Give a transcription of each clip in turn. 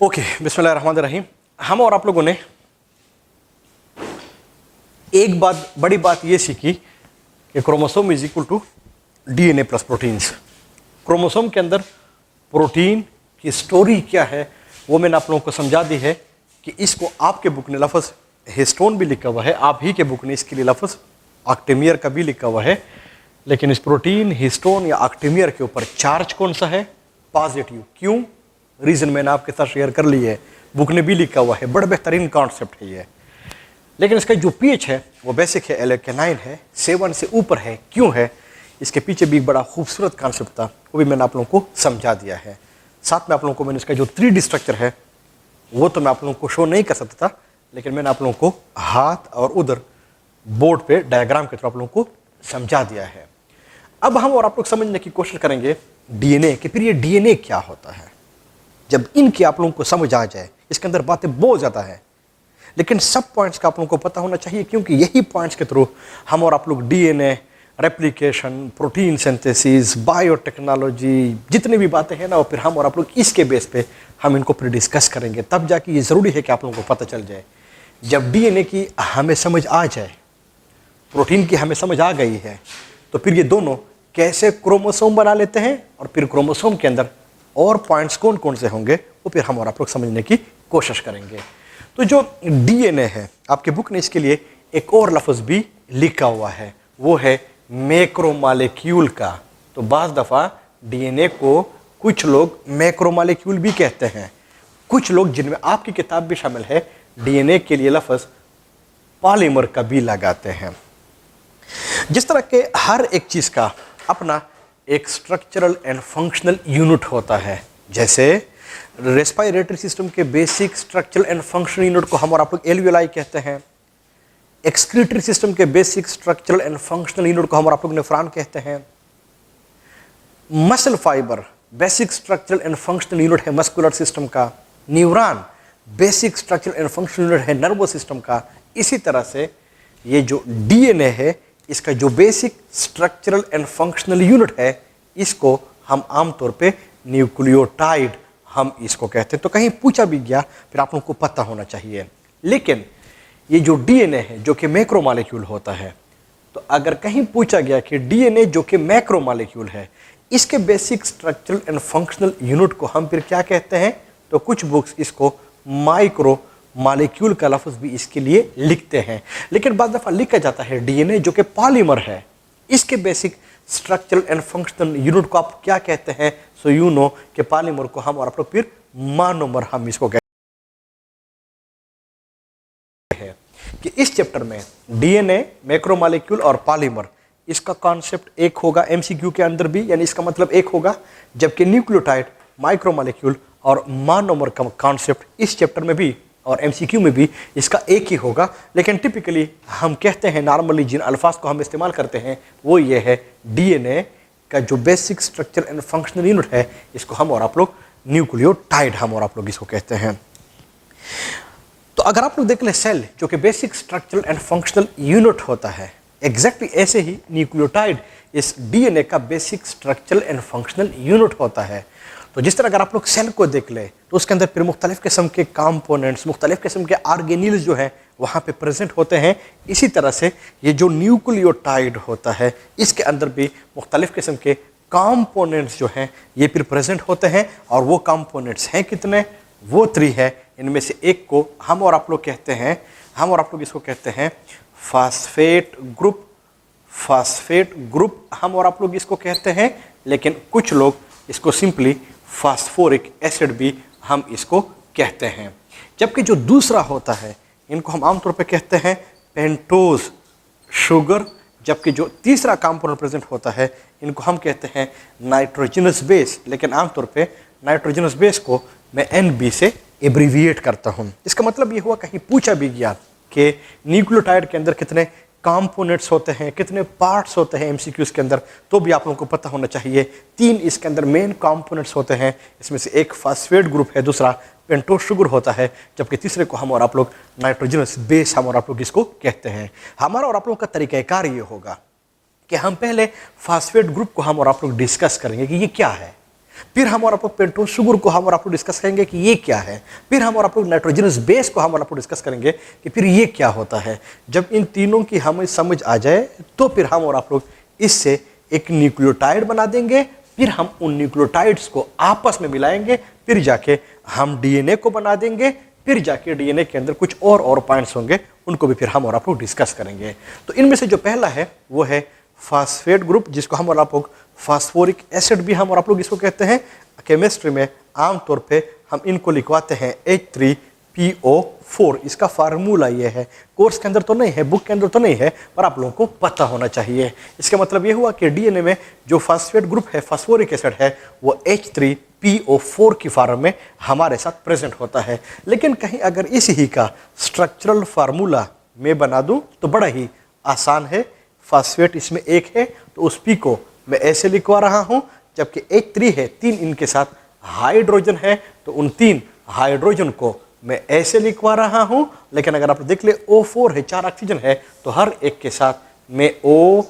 Okay, बिस्मिल्लाहिर्रहमानिर्रहीम। हम और आप लोगों ने एक बात, बड़ी बात ये सीखी कि chromosome is equal to DNA plus proteins. Chromosome के अंदर प्रोटीन की स्टोरी क्या है वो मैंने आप लोगों को समझा दी है कि इसको आपके बुक ने लफ्ज़ हिस्टोन भी लिखा हुआ है, आप ही के बुक ने इसके लिए लफ्ज़ ऑक्टेमियर का भी लिखा हुआ है, लेकिन इस प्रोटीन, हिस्टोन या ऑक्टेमियर के ऊपर चार्ज कौन सा है? पॉजिटिव। क्यों? रीज़न मैंने आपके साथ शेयर कर ली है, बुक ने भी लिखा हुआ है, बड़ा बेहतरीन कॉन्सेप्ट है ये। लेकिन इसका जो पीएच है वो बेसिक है, एल्केनाइन है, 7 से ऊपर है। क्यों है? इसके पीछे भी एक बड़ा खूबसूरत कॉन्सेप्ट था, वो भी मैंने आप लोगों को समझा दिया है। साथ में आप लोगों को मैंने इसका जो 3D स्ट्रक्चर है वो तो मैं आप लोगों को शो नहीं कर सकता था, लेकिन मैंने आप लोगों को हाथ और उधर बोर्ड पे डायग्राम के थ्रू आप लोगों को समझा दिया है। अब हम और आप लोग समझने की कोशिश करेंगे डीएनए कि फिर ये डीएनए क्या होता है। जब इनकी आप लोगों को समझ आ जाए, इसके अंदर बातें बहुत ज़्यादा है, लेकिन सब पॉइंट्स का आप लोगों को पता होना चाहिए, क्योंकि यही पॉइंट्स के थ्रू हम और आप लोग DNA, replication, protein synthesis, biotechnology, जितनी भी बातें हैं ना, वो फिर हम और आप लोग इसके बेस पे हम इनको फिर डिस्कस करेंगे। तब जाके ये ज़रूरी है कि आप लोगों को पता चल जाए। जब डीएनए की हमें समझ आ जाए, प्रोटीन की हमें समझ आ गई है, तो फिर ये दोनों कैसे क्रोमोसोम बना लेते हैं और फिर क्रोमोसोम के अंदर और पॉइंट्स कौन कौन से होंगे वो फिर हम और आप लोग समझने की कोशिश करेंगे। तो जो डीएनए है, आपके बुक ने इसके लिए एक और लफ्ज़ भी लिखा हुआ है, वो है मैक्रोमॉलिक्यूल का। तो बाज़ दफ़ा डीएनए को कुछ लोग मैक्रोमॉलिक्यूल भी कहते हैं, कुछ लोग, जिनमें आपकी किताब भी शामिल है, डीएनए के लिए लफ्ज़ पॉलीमर का भी लगाते हैं। जिस तरह के हर एक चीज़ का अपना एक स्ट्रक्चरल एंड फंक्शनल यूनिट होता है, जैसे रेस्पिरेटरी सिस्टम के basic structural and functional unit को हम और आप लोग एल्वियोलाई कहते हैं। एक्सक्रीटरी सिस्टम के basic structural and functional unit को हम और आप लोग नेफ्रॉन कहते हैं। Muscle fibre basic structural and functional unit है मस्कुलर सिस्टम का। Neuron basic structural and functional unit है नर्वस सिस्टम का। इसी तरह से ये जो डीएनए है, इसका जो basic structural and functional unit है, इसको हम आमतौर पे न्यूक्लियोटाइड हम इसको कहते हैं। तो कहीं पूछा भी गया फिर आप लोगों को पता होना चाहिए। लेकिन ये जो डीएनए है जो कि मैक्रोमॉलिक्यूल होता है, तो अगर कहीं पूछा गया कि डीएनए जो कि मैक्रोमॉलिक्यूल है, इसके basic structural and functional unit को हम फिर क्या कहते हैं, तो कुछ बुक्स इसको माइक्रो मॉलिक्यूल का लफ्ज़ भी इसके लिए लिखते हैं। लेकिन बाद दफ़ा लिखा जाता है डीएनए जो कि पॉलीमर है, इसके basic structural and functional unit को आप क्या कहते हैं? सो यू नो कि पॉलीमर को हम और आप लोग फिर मोनोमर हम इसको कहते हैं। कि इस चैप्टर में डीएनए, मैक्रोमॉलिक्यूल और पॉलीमर, इसका कॉन्सेप्ट एक होगा एमसीक्यू के अंदर भी, यानी इसका मतलब एक होगा, जबकि न्यूक्लियोटाइड, माइक्रोमॉलिक्यूल और मोनोमर का कॉन्सेप्ट इस चैप्टर में भी और एमसीक्यू में भी इसका एक ही होगा। लेकिन टिपिकली हम कहते हैं, नॉर्मली जिन अल्फाज को हम इस्तेमाल करते हैं वो ये है, डीएनए का जो basic structure and functional unit है, इसको हम और आप लोग न्यूक्लियोटाइड हम और आप लोग इसको कहते हैं। तो अगर आप लोग देख लें, सेल जो कि basic structural and functional unit होता है, एग्जैक्टली ऐसे ही न्यूक्लियोटाइड इस डीएनए का basic structural and functional unit होता है। तो जिस तरह अगर आप लोग सेल को देख ले, तो उसके अंदर फिर मुख्तलिफ़ किस्म के कंपोनेंट्स, मुख्तलिफ़ किस्म के ऑर्गेनील्स जो हैं वहाँ पे प्रेजेंट होते हैं। इसी तरह से ये जो न्यूक्लियोटाइड होता है, इसके अंदर भी मुख्तलिफ़ किस्म के कंपोनेंट्स जो हैं ये फिर प्रेजेंट होते हैं। और वो कंपोनेंट्स हैं कितने? वो 3 है। इनमें से एक को हम और आप लोग कहते हैं, हम और आप लोग इसको कहते हैं फास्फेट ग्रुप। फास्फेट ग्रुप हम और आप लोग इसको कहते हैं, लेकिन कुछ लोग इसको सिंपली फास्फोरिक एसिड भी हम इसको कहते हैं। जबकि जो दूसरा होता है, इनको हम आमतौर पे कहते हैं पेंटोज शुगर। जबकि जो तीसरा कंपोनेंट प्रेजेंट होता है, इनको हम कहते हैं नाइट्रोजनस बेस। लेकिन आमतौर पे नाइट्रोजनस बेस को मैं NB से एब्रीविएट करता हूँ। इसका मतलब ये हुआ, कहीं पूछा भी गया कि न्यूक्लियोटाइड के अंदर कितने कंपोनेंट्स होते हैं, कितने पार्ट्स होते हैं एमसीक्यूज के अंदर, तो भी आप लोगों को पता होना चाहिए। 3 इसके अंदर मेन कंपोनेंट्स होते हैं। इसमें से एक फास्फेट ग्रुप है, दूसरा पेंटोज शुगर होता है, जबकि तीसरे को हम और आप लोग नाइट्रोजनस बेस हम और आप लोग इसको कहते हैं। हमारा और आप लोगों का तरीक़ाकार ये होगा कि हम पहले फास्फेट ग्रुप को हम और आप लोग डिस्कस करेंगे कि ये क्या है। फिर हम और आप लोग पेंटोस शुगर को हम और आप लोग डिस्कस करेंगे कि ये क्या है। फिर हम और आप लोग नाइट्रोजनस बेस को हम और आप लोग डिस्कस करेंगे कि फिर ये क्या होता है। जब इन तीनों की हमें समझ आ जाए तो फिर हम और आप लोग इससे एक न्यूक्लियोटाइड बना देंगे। फिर हम उन न्यूक्लियोटाइड्स को आपस में मिलाएंगे, फिर जाके हम डीएनए को बना देंगे। फिर जाके डीएनए के अंदर कुछ और पॉइंट्स होंगे, उनको भी फिर हम और आप लोग डिस्कस करेंगे। तो इनमें से जो पहला है वो है फास्फेट ग्रुप, जिसको हम और आप लोग फास्फोरिक एसिड भी हम और आप लोग इसको कहते हैं। केमिस्ट्री में आमतौर पे हम इनको लिखवाते हैं H3PO4। इसका फार्मूला ये है, कोर्स के अंदर तो नहीं है, बुक के अंदर तो नहीं है, पर आप लोगों को पता होना चाहिए। इसका मतलब ये हुआ कि डीएनए में जो फास्फेट ग्रुप है, फास्फोरिक एसिड है, वो H3PO4 की फॉर्म में हमारे साथ प्रेजेंट होता है। लेकिन कहीं अगर इसी ही का स्ट्रक्चरल फार्मूला में बना दूं तो बड़ा ही आसान है। फास्फेट इसमें एक है तो उस P को मैं ऐसे लिखवा रहा हूं, जबकि H3 है, 3 इनके साथ हाइड्रोजन है, तो उन 3 हाइड्रोजन को मैं ऐसे लिखवा रहा हूं। लेकिन अगर आप देख ले O4 है, 4 ऑक्सीजन है, तो हर एक के साथ में O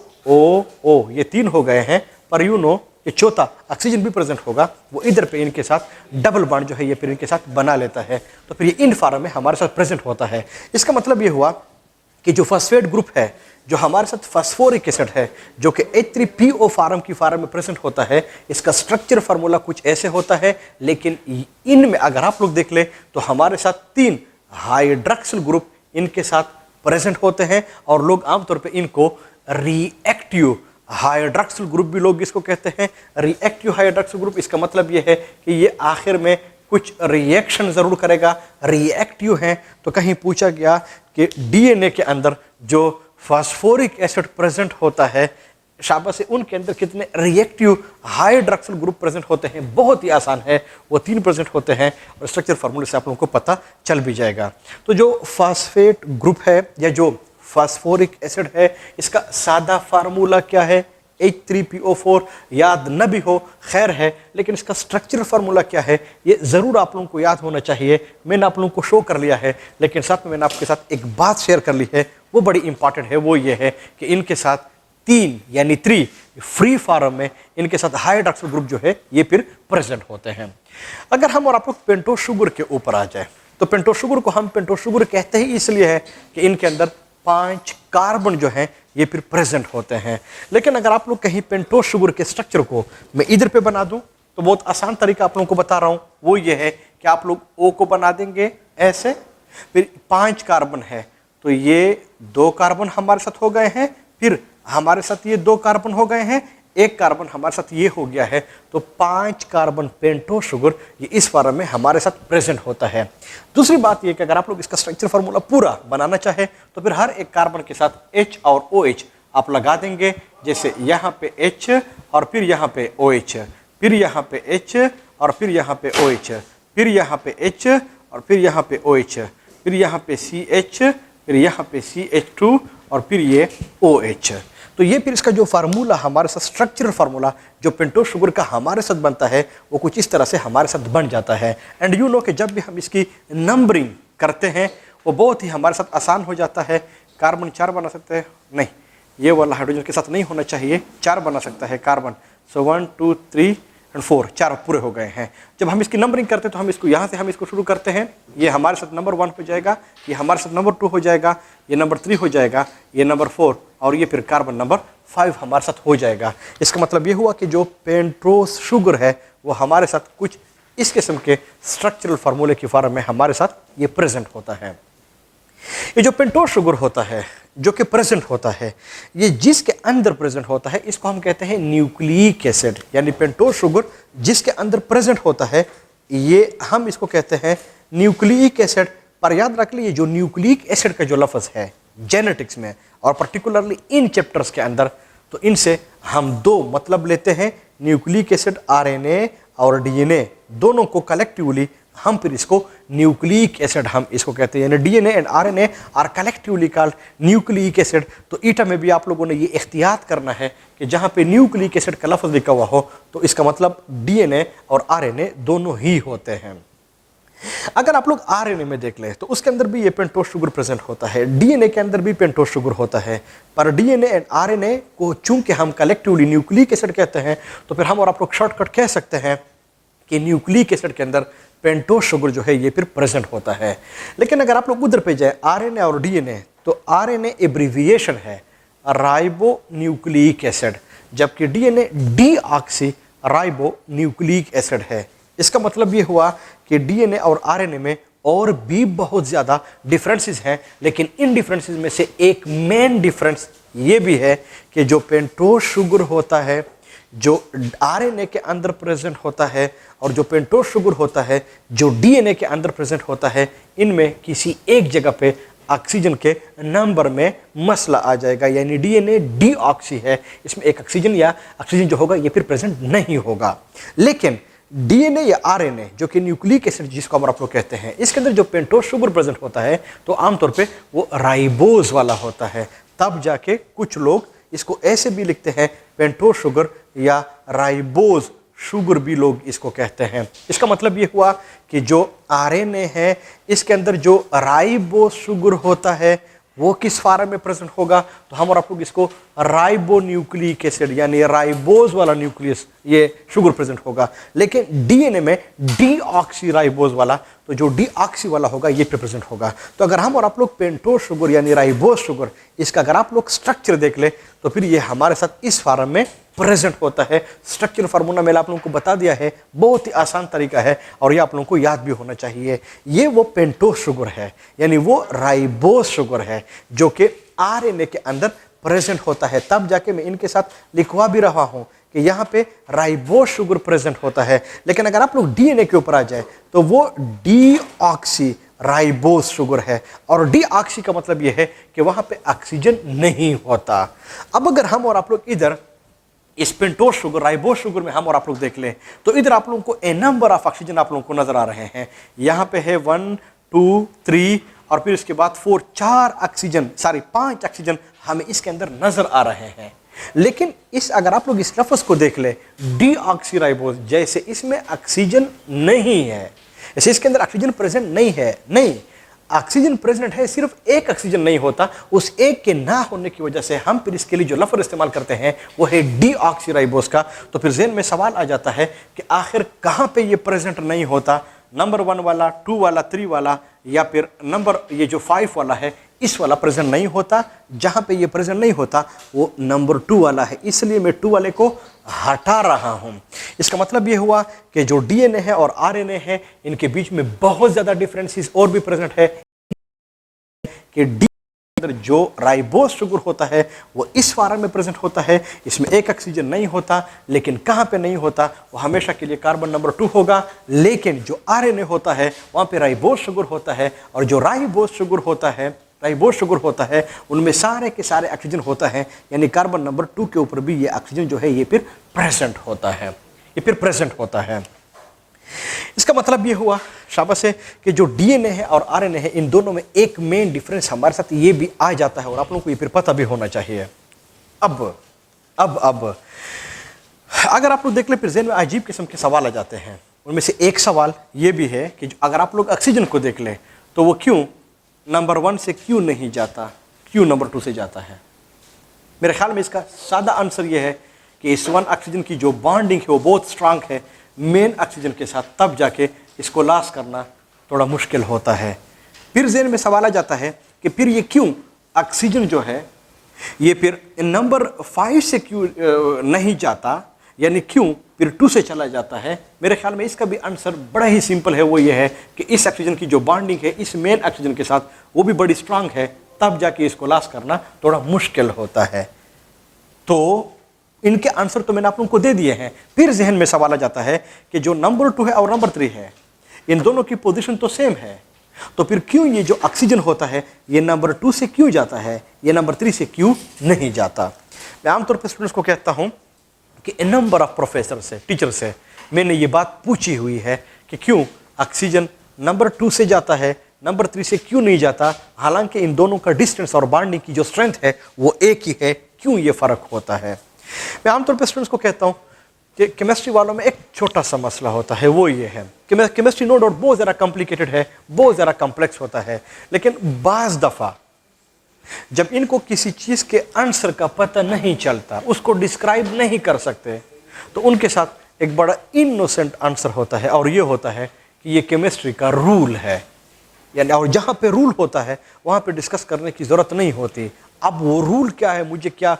ये 3 हो गए हैं। पर ये चौथा ऑक्सीजन भी प्रेजेंट होगा, वो इधर पे इनके साथ डबल बॉन्ड जो है ये फिर इनके साथ बना लेता है, तो फिर ये इन फॉर्म में हमारे साथ प्रेजेंट होता है। इसका मतलब ये हुआ कि जो फास्फेट ग्रुप है, जो हमारे साथ फास्फोरिक एसिड है, जो कि H3PO फॉर्म की फॉर्म में प्रेजेंट होता है, इसका स्ट्रक्चर फार्मूला कुछ ऐसे होता है। लेकिन इनमें अगर आप लोग देख ले तो हमारे साथ 3 हाइड्रॉक्सिल ग्रुप इनके साथ प्रेजेंट होते हैं, और लोग आमतौर पे इनको रिएक्टिव हाइड्रॉक्सिल ग्रुप भी लोग इसको कहते हैं। रिएक्टिव हाइड्रॉक्सिल ग्रुप, इसका मतलब ये है कि ये आखिर में कुछ रिएक्शन जरूर करेगा। रिएक्टिव है तो कहीं पूछा गया कि डीएनए के अंदर जो फास्फोरिक एसिड प्रेजेंट होता है, शाबाश है, उनके अंदर कितने रिएक्टिव हाइड्रॉक्सिल ग्रुप प्रेजेंट होते हैं। बहुत ही आसान है, वो 3 प्रेजेंट होते हैं, और स्ट्रक्चर फार्मूले से आप लोगों को पता चल भी जाएगा। तो जो फास्फेट ग्रुप है या जो फास्फोरिक एसिड है, इसका सादा फार्मूला क्या है? H3PO4। याद न भी हो खैर है, लेकिन इसका स्ट्रक्चरल फार्मूला क्या है ये ज़रूर आप लोगों को याद होना चाहिए। मैंने आप लोगों को शो कर लिया है, लेकिन साथ में मैंने आपके साथ एक बात शेयर कर ली है, वो बड़ी इंपॉर्टेंट है। वो ये है कि इनके साथ 3 यानी 3 फ्री फॉर्म में इनके साथ हाइड्रॉक्सिल ग्रुप जो है ये फिर प्रेजेंट होते हैं। अगर हम और आप लोग पेंटोस शुगर के ऊपर आ जाए, तो पेंटोस शुगर को हम पेंटोस शुगर कहते ही इसलिए है कि इनके अंदर 5 कार्बन जो है ये फिर प्रेजेंट होते हैं। लेकिन अगर आप लोग कहीं पेंटोस शुगर के स्ट्रक्चर को मैं इधर पे बना दूं, तो बहुत आसान तरीका आप लोगों को बता रहा हूं, वो ये है कि आप लोग O को बना देंगे ऐसे, फिर 5 कार्बन है तो ये 2 कार्बन हमारे साथ हो गए हैं, फिर हमारे साथ ये 2 कार्बन हो गए हैं, 1 कार्बन हमारे साथ ये हो गया है, तो 5 कार्बन पेंटोस शुगर ये इस फॉर्म में हमारे साथ प्रेजेंट होता है। दूसरी बात ये कि अगर आप लोग इसका स्ट्रक्चर फार्मूला पूरा बनाना चाहे तो फिर हर एक कार्बन के साथ H और OH आप लगा देंगे। जैसे यहाँ पे H और फिर यहाँ पे OH, फिर यहाँ पे H और फिर यहाँ पे OH, फिर यहाँ पे H और फिर यहाँ पे OH, फिर यहाँ पे CH, फिर यहाँ पे CH2 और फिर ये OH। तो ये फिर इसका जो फार्मूला हमारे साथ स्ट्रक्चरल फार्मूला जो पेंटोस शुगर का हमारे साथ बनता है, वो कुछ इस तरह से हमारे साथ बन जाता है। एंड यू नो कि जब भी हम इसकी नंबरिंग करते हैं वो बहुत ही हमारे साथ आसान हो जाता है। कार्बन 4 बना सकते हैं, नहीं ये वाला हाइड्रोजन के साथ नहीं होना चाहिए, 4 बना सकता है कार्बन। सो 1 2 3 और 4, 4 पूरे हो गए हैं। जब हम इसकी नंबरिंग करते हैं तो हम इसको यहाँ से हम इसको शुरू करते हैं, ये हमारे साथ नंबर 1 हो जाएगा, ये हमारे साथ नंबर 2 हो जाएगा, ये नंबर 3 हो जाएगा, ये नंबर 4 और ये फिर कार्बन नंबर 5 हमारे साथ हो जाएगा। इसका मतलब ये हुआ कि जो पेंटोस शुगर है वो हमारे साथ कुछ इस किस्म के स्ट्रक्चरल फार्मूले की फॉर्म में हमारे साथ ये प्रेजेंट होता है। ये जो पेंटोस शुगर होता है जो कि प्रेजेंट होता है, ये जिसके अंदर प्रेजेंट होता है इसको हम कहते हैं न्यूक्लिक एसिड। यानी पेंटोस शुगर जिसके अंदर प्रेजेंट होता है ये हम इसको कहते हैं न्यूक्लिक एसिड। पर याद रख लीजिए जो न्यूक्लिक एसिड का जो लफ्ज़ है जेनेटिक्स में और पर्टिकुलरली इन चैप्टर्स के अंदर, तो इनसे हम 2 मतलब लेते हैं। न्यूक्लिक एसिड RNA और DNA दोनों को कलेक्टिवली हम फिर इसको न्यूक्लिक एसिड हम इसको कहते हैं। यानी DNA and RNA are collectively called nucleic acid. तो ईटा में भी आप लोगों ने ये एहतियात करना है कि जहाँ पे न्यूक्लिक एसिड का लफ्ज़ लिखा हुआ हो तो इसका मतलब DNA और RNA दोनों ही होते हैं। अगर आप लोग RNA में देख ले तो उसके अंदर भी ये पेंटोस शुगर प्रेजेंट होता है, DNA के अंदर भी पेंटोस शुगर होता है। पर DNA एंड RNA को चूंकि हम कलेक्टिवली न्यूक्लिक एसिड कहते हैं तो फिर हम और आप लोग शॉर्टकट कह सकते हैं कि न्यूक्लिक एसिड के अंदर पेंटोज शुगर जो है ये फिर प्रेजेंट होता है। लेकिन अगर आप लोग उधर पे जाए आरएनए और डीएनए, तो आरएनए एब्रीविएशन है राइबो न्यूक्लिक एसिड, जबकि DNA deoxy ribo nucleic acid है। इसका मतलब ये हुआ कि डीएनए और आरएनए में और भी बहुत ज़्यादा डिफरेंसेस हैं, लेकिन इन डिफरेंसेस में से एक मेन डिफरेंस ये भी है कि जो पेंटोज शुगर होता है जो आरएनए के अंदर प्रेजेंट होता है और जो पेंटोज शुगर होता है जो डीएनए के अंदर प्रेजेंट होता है, इनमें किसी एक जगह पे ऑक्सीजन के नंबर में मसला आ जाएगा, यानी डीएनए डीऑक्सी है, इसमें एक ऑक्सीजन या ऑक्सीजन जो होगा ये फिर प्रेजेंट नहीं होगा। लेकिन डीएनए या आरएनए जो कि न्यूक्लिक एसिड जिसको हम आप लोग कहते हैं, इसके अंदर जो पेंटोज शुगर प्रेजेंट होता है तो आमतौर पे वो राइबोज वाला होता है। तब जाके कुछ लोग इसको ऐसे भी लिखते हैं पेंटोज शुगर या राइबोज शुगर भी लोग इसको कहते हैं। इसका मतलब ये हुआ कि जो आरएनए है इसके अंदर जो राइबोज शुगर होता है वो किस फॉर्म में प्रेजेंट होगा, तो हम और आप लोग इसको राइबो न्यूक्लिक एसिड यानी राइबोज वाला न्यूक्लियस ये शुगर प्रेजेंट होगा। लेकिन डीएनए में डीऑक्सी राइबोज वाला, तो जो डीऑक्सी वाला होगा ये प्रेजेंट होगा। तो अगर हम और आप लोग पेंटोज शुगर यानी राइबोज शुगर इसका अगर आप लोग स्ट्रक्चर देख ले तो फिर ये हमारे साथ इस फॉर्म में प्रेजेंट होता है। स्ट्रक्चर फार्मूला मैंने आप लोगों को बता दिया है, बहुत ही आसान तरीका है और ये आप लोगों को याद भी होना चाहिए। ये वो पेंटोज शुगर है यानी वो राइबोज शुगर है जो कि आरएनए के अंदर प्रेजेंट होता है। तब जाके मैं इनके साथ लिखवा भी रहा हूं कि यहाँ पे राइबोज शुगर प्रेजेंट होता है। लेकिन अगर आप लोग डीएनए के ऊपर आ जाए तो वो डीऑक्सी राइबोज शुगर है और डीऑक्सी का मतलब यह है कि वहां पे ऑक्सीजन नहीं होता। अब अगर हम और आप लोग इधर इस पेंटोज शुगर राइबोज शुगर में हम और आप लोग देख लें तो इधर आप लोगों को ए नंबर ऑफ ऑक्सीजन आप लोगों को नजर आ रहे हैं। यहाँ पे है 1 2 3 और फिर इसके बाद 4 5 ऑक्सीजन हमें इसके अंदर नजर आ रहे हैं। लेकिन इस अगर आप लोग इस लफ्ज को देख ले डीऑक्सी राइबोज, जैसे इसमें ऑक्सीजन नहीं है, जैसे इसके अंदर ऑक्सीजन प्रेजेंट नहीं है, नहीं ऑक्सीजन प्रेजेंट है, सिर्फ एक ऑक्सीजन नहीं होता, उस एक के ना होने की वजह से हम फिर इसके लिए जो लफ्ज इस्तेमाल करते हैं वो है डीऑक्सी राइबोज का। तो फिर ज़हन में सवाल आ जाता है कि आखिर कहाँ पे ये प्रेजेंट नहीं होता, नंबर 1 वाला, 2 वाला, 3 वाला या फिर नंबर ये जो 5 वाला है इस वाला प्रेजेंट नहीं होता। जहाँ पे ये प्रेजेंट नहीं होता वो नंबर 2 वाला है, इसलिए मैं 2 वाले को हटा रहा हूँ। इसका मतलब ये हुआ कि जो डीएनए है और आरएनए है इनके बीच में बहुत ज़्यादा डिफरेंसेस और भी प्रेजेंट है कि डी अंदर जो राइबोज शुगर होता है वो इस फॉर्म में प्रेजेंट होता है, इसमें एक ऑक्सीजन नहीं होता। लेकिन कहाँ पे नहीं होता, वो हमेशा के लिए कार्बन नंबर 2 होगा। लेकिन जो आरएनए होता है वहाँ पे राइबोज शुगर होता है और जो राइबोज शुगर होता है उनमें सारे के सारे ऑक्सीजन होता है, यानी कार्बन नंबर 2 के ऊपर भी ये ऑक्सीजन जो है ये फिर प्रेजेंट होता है। इसका मतलब ये हुआ शाबाश है कि जो डीएनए है और आरएनए है इन दोनों में एक मेन डिफरेंस हमारे साथ ये भी आ जाता है और आप लोगों को ये फिर पता भी होना चाहिए। अब अगर आप लोग देख ले फिर ज़हन में अजीब किस्म के सवाल आ जाते हैं। उनमें से एक सवाल ये भी है कि अगर आप लोग ऑक्सीजन को देख ले तो वो क्यों नंबर 1 से क्यों नहीं जाता, क्यों नंबर 2 से जाता है। मेरे ख्याल में इसका सादा आंसर ये है कि इस 1 ऑक्सीजन की जो बॉन्डिंग है वो बहुत स्ट्रांग है मेन ऑक्सीजन के साथ, तब जाके इसको लॉस करना थोड़ा मुश्किल होता है। फिर ज़हन में सवाल आ जाता है कि फिर ये क्यों ऑक्सीजन जो है ये फिर नंबर 5 से क्यों नहीं जाता, यानी क्यों फिर 2 से चला जाता है। मेरे ख्याल में इसका भी आंसर बड़ा ही सिंपल है, वो ये है कि इस ऑक्सीजन की जो बॉन्डिंग है इस मेन ऑक्सीजन के साथ वो भी बड़ी स्ट्रांग है, तब जाके इसको लॉस करना थोड़ा मुश्किल होता है। तो इनके आंसर तो मैंने आप लोगों को दे दिए हैं। फिर जहन में सवाल आ जाता है कि जो नंबर 2 है और नंबर 3 है इन दोनों की पोजीशन तो सेम है, तो फिर क्यों ये जो ऑक्सीजन होता है ये नंबर 2 से क्यों जाता है, ये नंबर 3 से क्यों नहीं जाता। मैं आमतौर पर स्टूडेंट्स को कहता हूँ कि नंबर ऑफ प्रोफेसर से, टीचर से मैंने ये बात पूछी हुई है कि क्यों ऑक्सीजन नंबर 2 से जाता है, नंबर 3 से क्यों नहीं जाता, हालांकि इन दोनों का डिस्टेंस और बॉन्डिंग की जो स्ट्रेंथ है वो एक ही है, क्यों ये फ़र्क होता है। मैं आमतौर पर स्टूडेंट्स को कहता हूँ कि केमिस्ट्री वालों में एक छोटा सा मसला होता है, वो ये है कि केमिस्ट्री नो डाउट बहुत ज़्यादा कॉम्प्लिकेटेड है, बहुत ज़्यादा कॉम्प्लेक्स होता है, लेकिन बाज़ दफ़ा जब इनको किसी चीज़ के आंसर का पता नहीं चलता, उसको डिस्क्राइब नहीं कर सकते, तो उनके साथ एक बड़ा इनोसेंट आंसर होता है, और ये होता है कि ये केमिस्ट्री का रूल है। यानी और जहाँ पे रूल होता है वहाँ पे डिस्कस करने की ज़रूरत नहीं होती। अब वो रूल क्या है मुझे क्या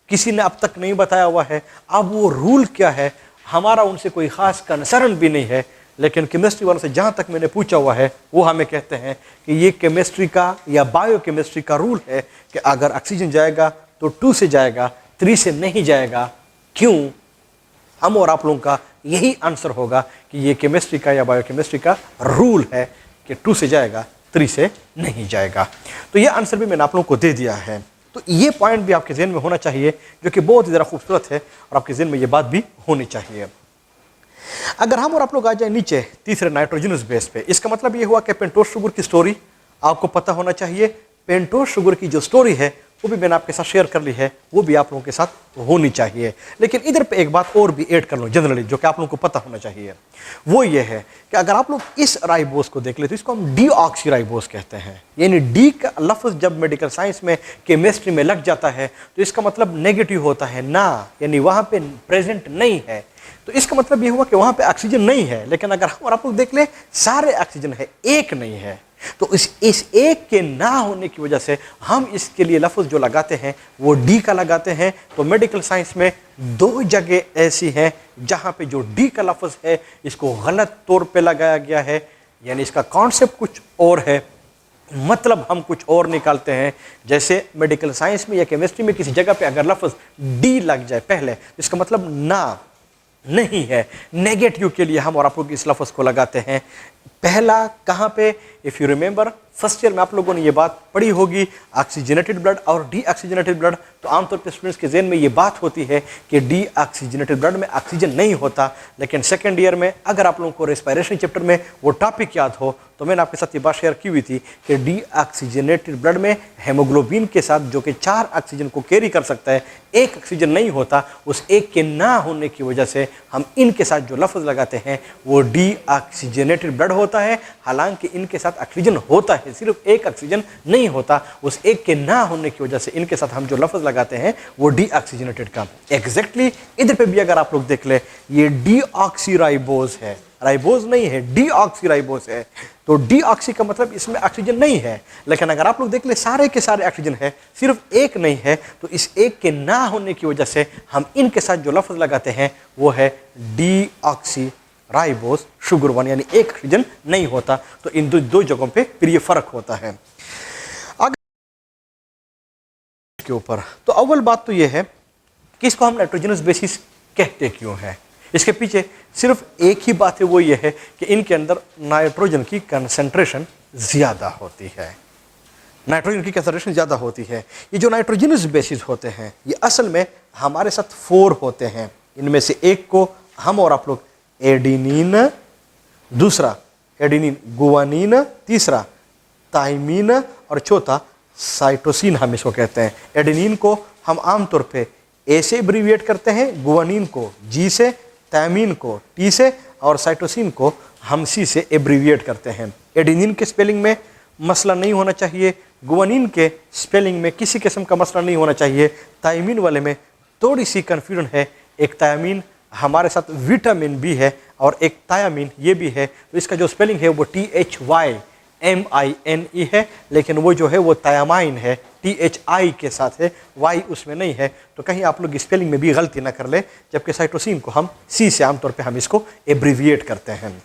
किसी ने अब तक नहीं बताया हुआ है, अब वो रूल क्या है हमारा उनसे कोई ख़ास कंसर्न भी नहीं है। लेकिन केमिस्ट्री वालों से जहाँ तक मैंने पूछा हुआ है वो हमें कहते हैं कि ये केमिस्ट्री का या बायोकेमिस्ट्री का रूल है कि अगर ऑक्सीजन जाएगा तो 2 से जाएगा, 3 से नहीं जाएगा। क्यों? हम और आप लोगों का यही आंसर होगा कि ये केमिस्ट्री का या बायोकेमिस्ट्री का रूल है कि 2 से जाएगा, 3 से नहीं जाएगा। तो ये आंसर भी मैंने आप लोगों को दे दिया है। तो ये पॉइंट भी आपके जहन में होना चाहिए, जो कि बहुत ही ज़रा खूबसूरत है, और आपके जहन में ये बात भी होनी चाहिए। अगर हम और आप लोग आ जाए नीचे तीसरे नाइट्रोजनस बेस पे, इसका मतलब ये हुआ कि पेंटोस शुगर की स्टोरी आपको पता होना चाहिए। पेंटोस शुगर की जो स्टोरी है वो भी मैंने आपके साथ शेयर कर ली है, वो भी आप लोगों के साथ होनी चाहिए। लेकिन इधर पे एक बात और भी ऐड कर लो जनरली, जो कि आप लोगों को पता होना चाहिए। वो ये है कि अगर आप लोग इस राइबोस को देख ले तो इसको हम डीऑक्सी राइबोस कहते हैं। यानी डी का लफ्ज़ जब मेडिकल साइंस में केमिस्ट्री में लग जाता है तो इसका मतलब नेगेटिव होता है ना, यानी वहाँ पे प्रेजेंट नहीं है। तो इसका मतलब ये हुआ कि वहाँ पे ऑक्सीजन नहीं है। लेकिन अगर हम और आप लोग देख ले सारे ऑक्सीजन है, एक नहीं है। तो इस एक के ना होने की वजह से हम इसके लिए लफ्ज़ जो लगाते हैं वो डी का लगाते हैं। तो मेडिकल साइंस में 2 जगह ऐसी हैं जहाँ पे जो डी का लफ्ज़ है इसको गलत तौर पे लगाया गया है, यानी इसका कॉन्सेप्ट कुछ और है, मतलब हम कुछ और निकालते हैं। जैसे मेडिकल साइंस में या केमिस्ट्री में किसी जगह पे अगर लफ्ज़ डी लग जाए पहले, इसका मतलब ना नहीं है, नेगेटिव के लिए हम और आप लोग इस लफ्ज़ को लगाते हैं। पहला कहाँ पे? If you remember first year में आप लोगों ने ये बात पढ़ी होगी, ऑक्सीजनेटेड ब्लड और डीऑक्सीजनेटेड ब्लड। तो आमतौर पर स्टूडेंट्स के ज़हन में ये बात होती है कि डीऑक्सीजनेटेड ब्लड में ऑक्सीजन नहीं होता। लेकिन सेकेंड ईयर में अगर आप लोगों को रेस्पिरेशन चैप्टर में वो टॉपिक याद हो तो मैंने आपके साथ ये बात शेयर की हुई थी कि डीऑक्सीजनेटेड ब्लड में हेमोग्लोबिन के साथ, जो कि 4 ऑक्सीजन को कैरी कर सकता है, 1 ऑक्सीजन नहीं होता। उस एक के ना होने की वजह से हम इनके साथ जो लफ्ज़ लगाते हैं वो डीऑक्सीजनेटेड ब्लड होता है। हालांकि इनके साथ ऑक्सीजन होता है, सिर्फ 1 ऑक्सीजन नहीं होता। उस एक के ना होने की वजह से इनके साथ हम जो लफ्ज़ लगाते हैं वो डीऑक्सीजनेटेड का। एग्जैक्टली इधर पे भी अगर आप लोग देख ले ये डीऑक्सी राइबोज है, राइबोज नहीं है, डीऑक्सी राइबोज है। तो डीऑक्सी का मतलब इसमें ऑक्सीजन नहीं है। लेकिन अगर आप लोग देख ले सारे के सारे ऑक्सीजन है, सिर्फ 1 नहीं है। तो इस एक के ना होने की वजह से हम इनके साथ जो लफ्ज़ लगाते हैं वो है डीऑक्सी राइबोस शुगर 1, यानी 1 ऑक्सीजन नहीं होता। तो इन दो जगहों पे फिर ये फर्क होता है। अगर के ऊपर तो अव्वल बात तो ये है कि इसको हम नाइट्रोजनस बेसिस कहते क्यों हैं। इसके पीछे सिर्फ एक ही बात है, वो ये है कि इनके अंदर नाइट्रोजन की कंसंट्रेशन ज़्यादा होती है। नाइट्रोजन की कंसंट्रेशन ज़्यादा होती है। ये जो नाइट्रोजनस बेसिस होते हैं ये असल में हमारे साथ 4 होते हैं। इनमें से एक को हम और आप लोग एडिनिन, दूसरा एडिनिन गुआनिन, तीसरा थाइमिन और चौथा साइटोसिन हम इसको कहते हैं। एडिनिन को हम आमतौर पे ए से एब्रीविएट करते हैं, गुआनिन को जी से, थाइमिन को टी से और साइटोसिन को हम सी से एब्रीविएट करते हैं। एडिनिन के स्पेलिंग में मसला नहीं होना चाहिए, गुआनिन के स्पेलिंग में किसी किस्म का मसला नहीं होना चाहिए। थाइमिन वाले में थोड़ी सी कन्फ्यूजन है। एक थाइमिन हमारे साथ विटामिन भी है और एक थायामीन ये भी है। तो इसका जो स्पेलिंग है वो THYMINE है, लेकिन वो जो है वो थायामाइन है, THI के साथ है, Y उसमें नहीं है। तो कहीं आप लोग स्पेलिंग में भी गलती ना कर ले। जबकि साइटोसिन को हम C से आमतौर पे हम इसको एब्रीविएट करते हैं।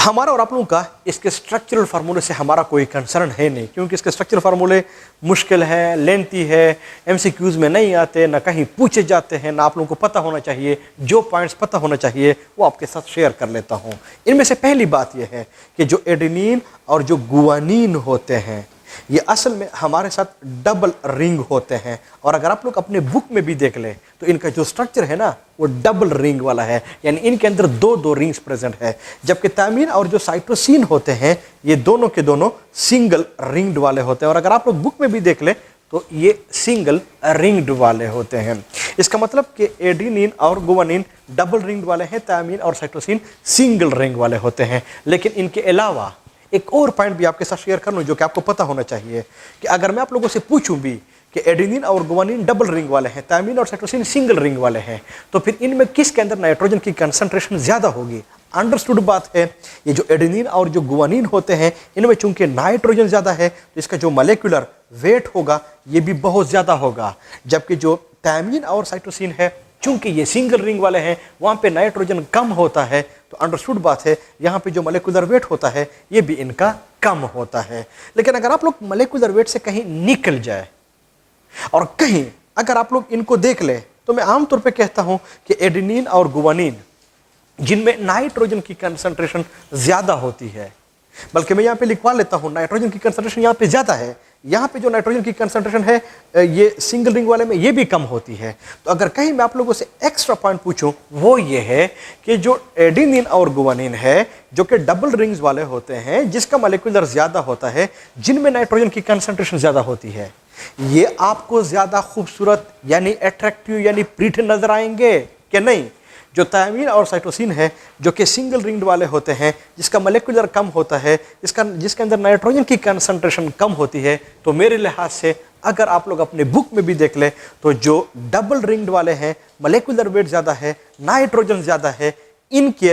हमारा और आप लोगों का इसके स्ट्रक्चरल फार्मूले से हमारा कोई कंसर्न है नहीं, क्योंकि इसके स्ट्रक्चरल फार्मूले मुश्किल है, लेंथी है, MCQs में नहीं आते, ना कहीं पूछे जाते हैं, ना आप लोगों को पता होना चाहिए। जो पॉइंट्स पता होना चाहिए वो आपके साथ शेयर कर लेता हूँ। इनमें से पहली बात यह है कि जो एडेनिन और जो गुआनिन होते हैं ये असल में हमारे साथ डबल रिंग होते हैं। और अगर आप लोग अपने बुक में भी देख लें तो इनका जो स्ट्रक्चर है ना वो डबल रिंग वाला है, यानी इनके अंदर 2 रिंग्स प्रेजेंट है। जबकि थाइमिन और जो साइटोसिन होते हैं ये दोनों के दोनों सिंगल रिंग्ड वाले होते हैं। और अगर आप लोग बुक में भी देख लें तो ये सिंगल रिंग्ड वाले होते हैं। इसका मतलब कि एडेनिन और गुआनिन डबल रिंग्ड वाले हैं, थाइमिन और साइटोसिन सिंगल रिंग वाले होते हैं। लेकिन इनके अलावा एक और पॉइंट भी आपके साथ शेयर कर लूँ जो कि आपको पता होना चाहिए कि अगर मैं आप लोगों से पूछूं भी कि एडेनिन और गुआनिन डबल रिंग वाले हैं, थायमिन और साइटोसिन सिंगल रिंग वाले हैं, तो फिर इनमें किसके अंदर नाइट्रोजन की कंसंट्रेशन ज़्यादा होगी? अंडरस्टूड बात है। ये जो एडेनिन और जो गुआनिन होते हैं इनमें चूंकि नाइट्रोजन ज़्यादा है तो इसका जो मॉलिक्यूलर वेट होगा ये भी बहुत ज़्यादा होगा, जबकि जो थायमिन और साइटोसिन है चूंकि ये सिंगल रिंग वाले हैं वहाँ पे नाइट्रोजन कम होता है, तो अंडरस्टूड बात है यहाँ पे जो मॉलिक्यूलर वेट होता है ये भी इनका कम होता है। लेकिन अगर आप लोग मॉलिक्यूलर वेट से कहीं निकल जाए और कहीं अगर आप लोग इनको देख ले तो मैं आमतौर पे कहता हूँ कि एडेनिन और गुआनिन जिनमें नाइट्रोजन की कंसंट्रेशन ज़्यादा होती है, बल्कि मैं यहाँ पे लिखवा लेता हूँ नाइट्रोजन की कंसंट्रेशन यहाँ पे ज़्यादा है, यहाँ पे जो नाइट्रोजन की कंसंट्रेशन है ये सिंगल रिंग वाले में ये भी कम होती है। तो अगर कहीं मैं आप लोगों से एक्स्ट्रा पॉइंट पूछूं वो ये है कि जो एडेनिन और गुआनिन है जो कि डबल रिंग्स वाले होते हैं, जिसका मॉलिक्यूलर ज़्यादा होता है, जिनमें नाइट्रोजन की कंसंट्रेशन ज़्यादा होती है, ये आपको ज़्यादा खूबसूरत यानी अट्रैक्टिव यानी प्रीट नजर आएंगे कि नहीं? जो थायमिन और साइटोसिन है जो कि सिंगल रिंग्ड वाले होते हैं, जिसका मॉलिक्यूलर कम होता है, जिसके अंदर नाइट्रोजन की कंसंट्रेशन कम होती है, तो मेरे लिहाज से अगर आप लोग अपने बुक में भी देख लें तो जो डबल रिंग्ड वाले हैं, मॉलिक्यूलर वेट ज़्यादा है, नाइट्रोजन ज़्यादा है, इनके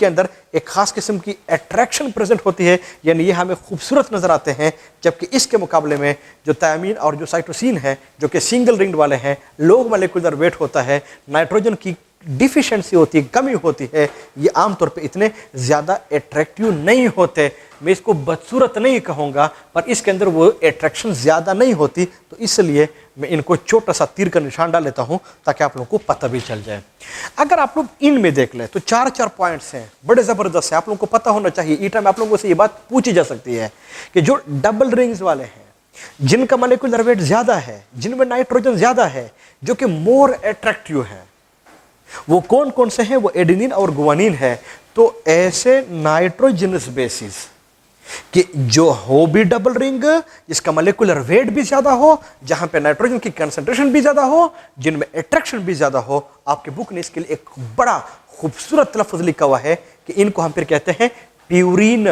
अंदर एक खास किस्म की अट्रैक्शन प्रेजेंट होती है, यानी ये हमें खूबसूरत नजर आते हैं, जबकि इसके मुकाबले में जो थायमिन और जो साइटोसिन है जो कि सिंगल रिंग्ड वाले हैं, लो मॉलिक्यूलर वेट होता है, नाइट्रोजन की डिफिशिएंसी होती है, कमी होती है, ये आमतौर पे इतने ज़्यादा अट्रैक्टिव नहीं होते। मैं इसको बदसूरत नहीं कहूँगा, पर इसके अंदर वो अट्रैक्शन ज़्यादा नहीं होती, तो इसलिए मैं इनको छोटा सा तीर का निशान डाल लेता हूँ ताकि आप लोगों को पता भी चल जाए। अगर आप लोग इनमें देख लें तो 4 पॉइंट्स हैं, बड़े ज़बरदस्त हैं, आप लोगों को पता होना चाहिए। ईटा में आप लोगों से ये बात पूछी जा सकती है कि जो डबल रिंग्स वाले हैं, जिनका मॉलिक्यूलर वेट ज़्यादा है, जिनमें नाइट्रोजन ज़्यादा है, जो कि मोर अट्रैक्टिव है, वो कौन कौन से हैं? वो एडेनिन और गुआनिन है। तो ऐसे नाइट्रोजनस बेसिस कि जो हो भी डबल रिंग, जिसका मॉलिक्यूलर वेट भी ज्यादा हो, जहां पे नाइट्रोजन की कंसंट्रेशन भी ज्यादा हो, जिनमें अट्रैक्शन भी ज्यादा हो, आपके बुक ने इसके लिए एक बड़ा खूबसूरत लफ्ज लिखा हुआ है कि इनको हम फिर कहते हैं प्यूरिन।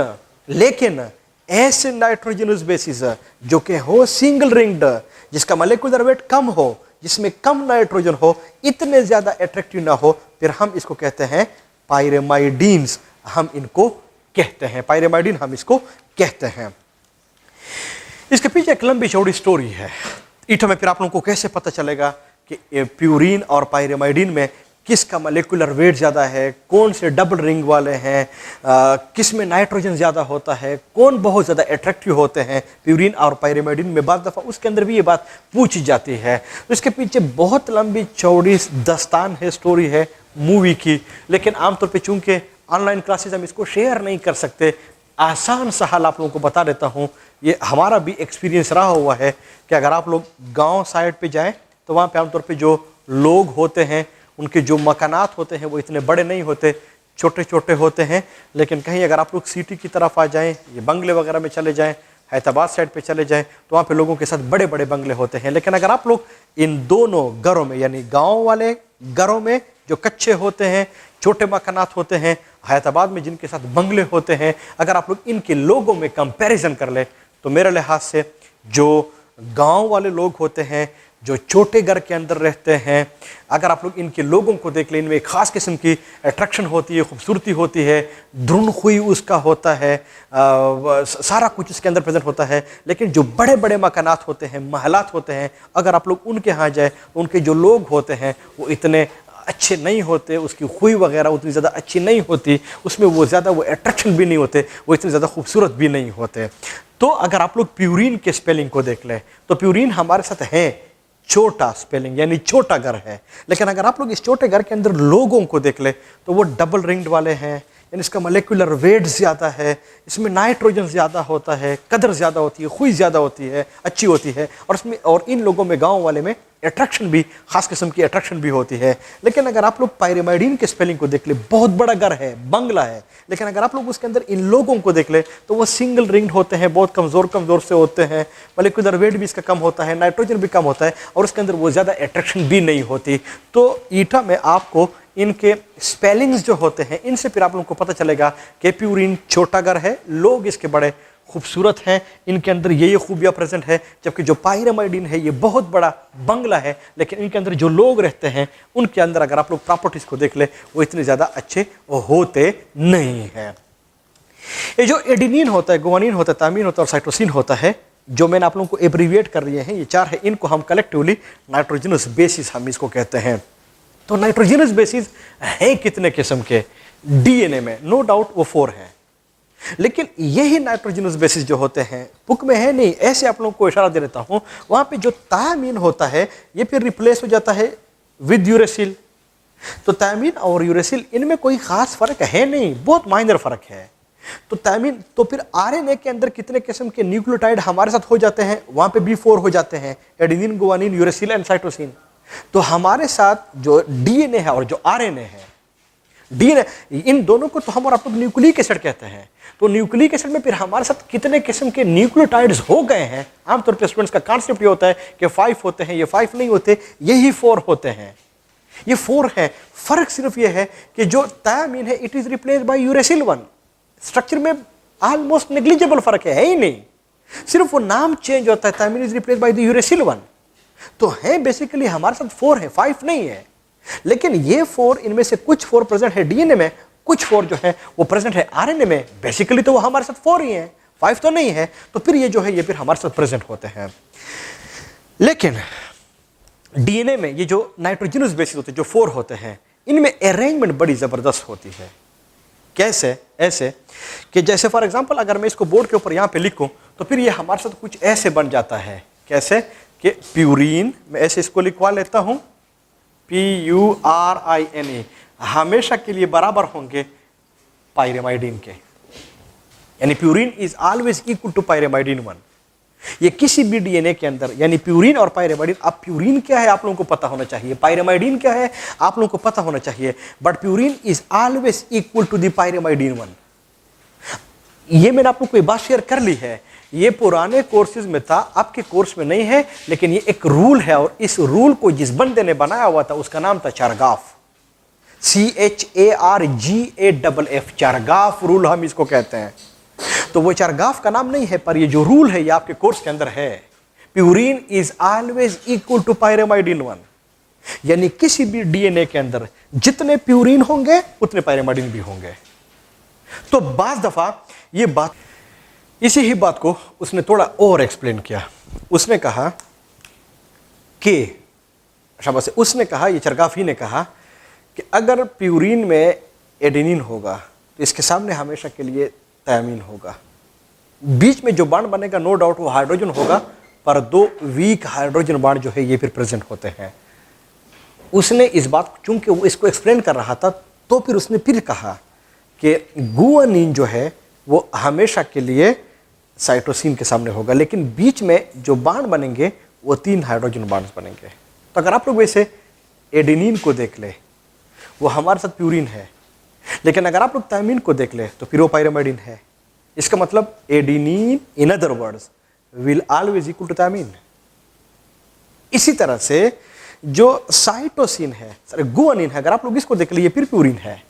लेकिन ऐसे नाइट्रोजनस बेसिस जो कि हो सिंगल रिंग्ड, जिसका मॉलिक्यूलर वेट कम हो, जिसमें कम नाइट्रोजन हो, इतने ज्यादा अट्रैक्टिव ना हो, फिर हम इसको कहते हैं पाइरेमाइडीन्स। हम इनको कहते हैं पाइरेमाइडिन, हम इसको कहते हैं। इसके पीछे एक लंबी चौड़ी स्टोरी है। ईटा में फिर आप लोगों को कैसे पता चलेगा कि प्यूरिन और पाइरेमाइडिन में किसका मॉलिक्यूलर वेट ज़्यादा है, कौन से डबल रिंग वाले हैं, किस में नाइट्रोजन ज़्यादा होता है, कौन बहुत ज़्यादा अट्रैक्टिव होते हैं प्यूरिन और पाइरेमाइडिन में। बात दफ़ा उसके अंदर भी ये बात पूछी जाती है। तो इसके पीछे बहुत लंबी चौड़ी दस्तान है, स्टोरी है मूवी की, लेकिन आमतौर पर चूँकि ऑनलाइन क्लासेस हम इसको शेयर नहीं कर सकते, आसान सा हाल आप लोगों को बता देता हूँ। ये हमारा भी एक्सपीरियंस रहा हुआ है कि अगर आप लोग गांव साइड पे जाएं तो वहाँ पे आमतौर पे जो लोग होते हैं, उनके जो मकानात होते हैं वो इतने बड़े नहीं होते, छोटे छोटे होते हैं। लेकिन कहीं अगर आप लोग सिटी की तरफ आ जाएं, ये बंगले वगैरह में चले जाएं, हैदराबाद साइड पे चले जाएं, तो वहाँ पे लोगों के साथ बड़े बड़े बंगले होते हैं। लेकिन अगर आप लोग इन दोनों घरों में, यानी गाँव वाले घरों में जो कच्चे होते हैं, छोटे मकानात होते हैं, हैदराबाद में जिनके साथ बंगले होते हैं, अगर आप लोग इनके लोगों में कंपैरिजन कर ले तो मेरे लिहाज से जो गांव वाले लोग होते हैं, जो छोटे घर के अंदर रहते हैं, अगर आप लोग इनके लोगों को देख लें, इनमें एक खास किस्म की अट्रैक्शन होती है, खूबसूरती होती है, धुन-खुई उसका होता है, सारा कुछ इसके अंदर प्रेजेंट होता है। लेकिन जो बड़े बड़े मकानात होते हैं, महलात होते हैं, अगर आप लोग उनके यहाँ जाए तो उनके जो लोग होते हैं वो इतने अच्छे नहीं होते, उसकी खुई वगैरह उतनी ज़्यादा अच्छी नहीं होती, उसमें वो ज़्यादा वो अट्रैक्शन भी नहीं होते, वो इतने ज़्यादा खूबसूरत भी नहीं होते। तो अगर आप लोग प्यूरिन के स्पेलिंग को देख लें तो प्यूरिन हमारे साथ है छोटा स्पेलिंग, यानी छोटा घर है। लेकिन अगर आप लोग इस छोटे घर के अंदर लोगों को देख ले तो वो डबल रिंग्ड वाले हैं, यानी इसका मॉलिक्यूलर वेट ज़्यादा है, इसमें नाइट्रोजन ज़्यादा होता है, कदर ज़्यादा होती है, खुई ज़्यादा होती है, अच्छी होती है, और इन लोगों में, गाँव वाले में अट्रैक्शन भी, खास किस्म की अट्रैक्शन भी होती है। लेकिन अगर आप लोग पाइरेमाइडिन के स्पेलिंग को देख ले, बहुत बड़ा घर है, बंगला है, लेकिन अगर आप लोग उसके अंदर इन लोगों को देख ले तो वो सिंगल रिंग्ड होते हैं, बहुत कमज़ोर से होते हैं, मॉलिक्यूलर वेट भी इसका कम होता है, नाइट्रोजन भी कम होता है, और उसके अंदर वो ज़्यादा अट्रैक्शन भी नहीं होती। तो ईटा में आपको इनके स्पेलिंग्स जो होते हैं इनसे फिर आप लोगों को पता चलेगा कि प्यूरिन छोटा घर है, लोग इसके बड़े खूबसूरत हैं, इनके अंदर ये खूबियाँ प्रेजेंट है। जबकि जो पायरेमाइडिन है ये बहुत बड़ा बंगला है, लेकिन इनके अंदर जो लोग रहते हैं उनके अंदर अगर आप लोग प्रॉपर्टीज को देख ले वो इतने ज़्यादा अच्छे होते नहीं हैं। ये जो एडेनिन होता है, गुआनिन होता है, थायमिन होता है और साइटोसिन होता है, जो मैंने आप लोगों को एब्रीविएट कर लिए हैं, ये 4 है, इनको हम कलेक्टिवली नाइट्रोजनस बेसिस हम इसको कहते हैं। तो नाइट्रोजनस बेसिस हैं कितने किस्म के? डीएनए में नो डाउट वो 4 हैं, लेकिन यही नाइट्रोजनस बेसिस जो होते हैं बुक में है नहीं, ऐसे आप लोगों को इशारा दे देता हूं। वहां पे जो थायमिन होता है ये फिर रिप्लेस हो जाता है विद यूरेसिल। तो थायमिन और यूरेसिल इनमें कोई खास फर्क है नहीं, बहुत माइनर फर्क है। तो थायमिन, तो फिर आरएनए के अंदर कितने किस्म के न्यूक्लियोटाइड हमारे साथ हो जाते हैं? वहां पे B4 हो जाते हैं, adenine, guanine, uracil and cytosine. तो हमारे साथ जो डीएनए है और जो आरएनए है, डीएनए, इन दोनों को तो हम और आप लोग न्यूक्लिक एसिड कहते हैं। तो न्यूक्लिक एसिड में फिर हमारे साथ कितने किस्म के न्यूक्लियोटाइड्स हो गए हैं? आमतौर पर स्टूडेंट्स का कॉन्सेप्ट ये होता है कि 5 होते हैं, ये 5 नहीं होते, यही 4 होते हैं, ये 4 है। फर्क सिर्फ ये है कि जो थायमिन है it is replaced bye uracil 1। Structure में ऑलमोस्ट नेग्लिजिबल फर्क है ही नहीं, सिर्फ वो नाम चेंज होता है, thymine is replaced by the uracil 1। तो है बेसिकली हमारे साथ 4 है, 5 नहीं है। लेकिन ये 4, इनमें से कुछ 4 प्रेजेंट है डीएनए में, कुछ 4 जो है वो प्रेजेंट है आरएनए में। बेसिकली तो वो हमारे साथ 4 ही है, 5 तो नहीं है। तो फिर ये जो है ये फिर हमारे साथ प्रेजेंट होते हैं। लेकिन डीएनए में ये जो नाइट्रोजनस बेसिस होते हैं, जो 4 होते हैं, इनमें अरेंजमेंट बड़ी जबरदस्त होती है। कैसे? ऐसे कि जैसे फॉर एग्जांपल अगर मैं इसको बोर्ड के ऊपर यहाँ पे लिखूं तो फिर ये हमारे साथ कुछ ऐसे बन जाता है। कैसे? कि प्यूरिन, मैं ऐसे इसको लिखवा लेता हूं, PURINE, हमेशा के लिए बराबर होंगे पायरेमाइडिन के, यानी purine is always equal to pyrimidine 1। ये किसी भी डीएनए के अंदर, यानी प्यूरिन और पायरेमाइडिन, अब प्यूरिन क्या है आप लोगों को पता होना चाहिए, पायरेमाइडिन क्या है आप लोगों को पता होना चाहिए, but purine is always equal to the pyrimidine 1। ये मैंने आप लोगों को ये बात शेयर कर ली है, ये पुराने कोर्सेज में था, आपके कोर्स में नहीं है, लेकिन ये एक रूल है और इस रूल को जिस बंदे ने बनाया हुआ था उसका नाम था चारगाफ, CHARGAFF, चारगाफ रूल हम इसको कहते हैं। तो वो चारगाफ का नाम नहीं है, पर ये जो रूल है ये आपके कोर्स के अंदर है। Purine is always equal to pyrimidine 1, यानी किसी भी डीएनए के अंदर जितने प्यूरिन होंगे उतने पायरेमाइडिन भी होंगे। तो बाज़ दफा ये बात, इसी ही बात को उसने थोड़ा और एक्सप्लेन किया। उसने कहा कि शाबाश, उसने कहा, ये चारगाफी ने कहा कि अगर प्यूरिन में एडेनिन होगा तो इसके सामने हमेशा के लिए थायमिन होगा। बीच में जो बांड बनेगा नो डाउट वो हाइड्रोजन होगा, पर 2 वीक हाइड्रोजन बांड जो है ये फिर प्रेजेंट होते हैं। उसने इस बात, चूंकि वो इसको एक्सप्लेन कर रहा था, तो फिर उसने फिर कहा कि गुआनिन जो है वो हमेशा के लिए साइटोसिन के सामने होगा, लेकिन बीच में जो बांड बनेंगे वो 3 हाइड्रोजन बांड्स बनेंगे। तो अगर आप लोग वैसे एडेनिन को देख ले वो हमारे साथ प्यूरिन है, लेकिन अगर आप लोग थायमिन को देख ले तो फिर वो पायरेमाइडिन है। इसका मतलब adenine in other words will always equal to thymine. इसी तरह से जो साइटोसिन है, सॉरी गुआनिन है, अगर आप लोग इसको देख ले ये फिर प्यूरिन है,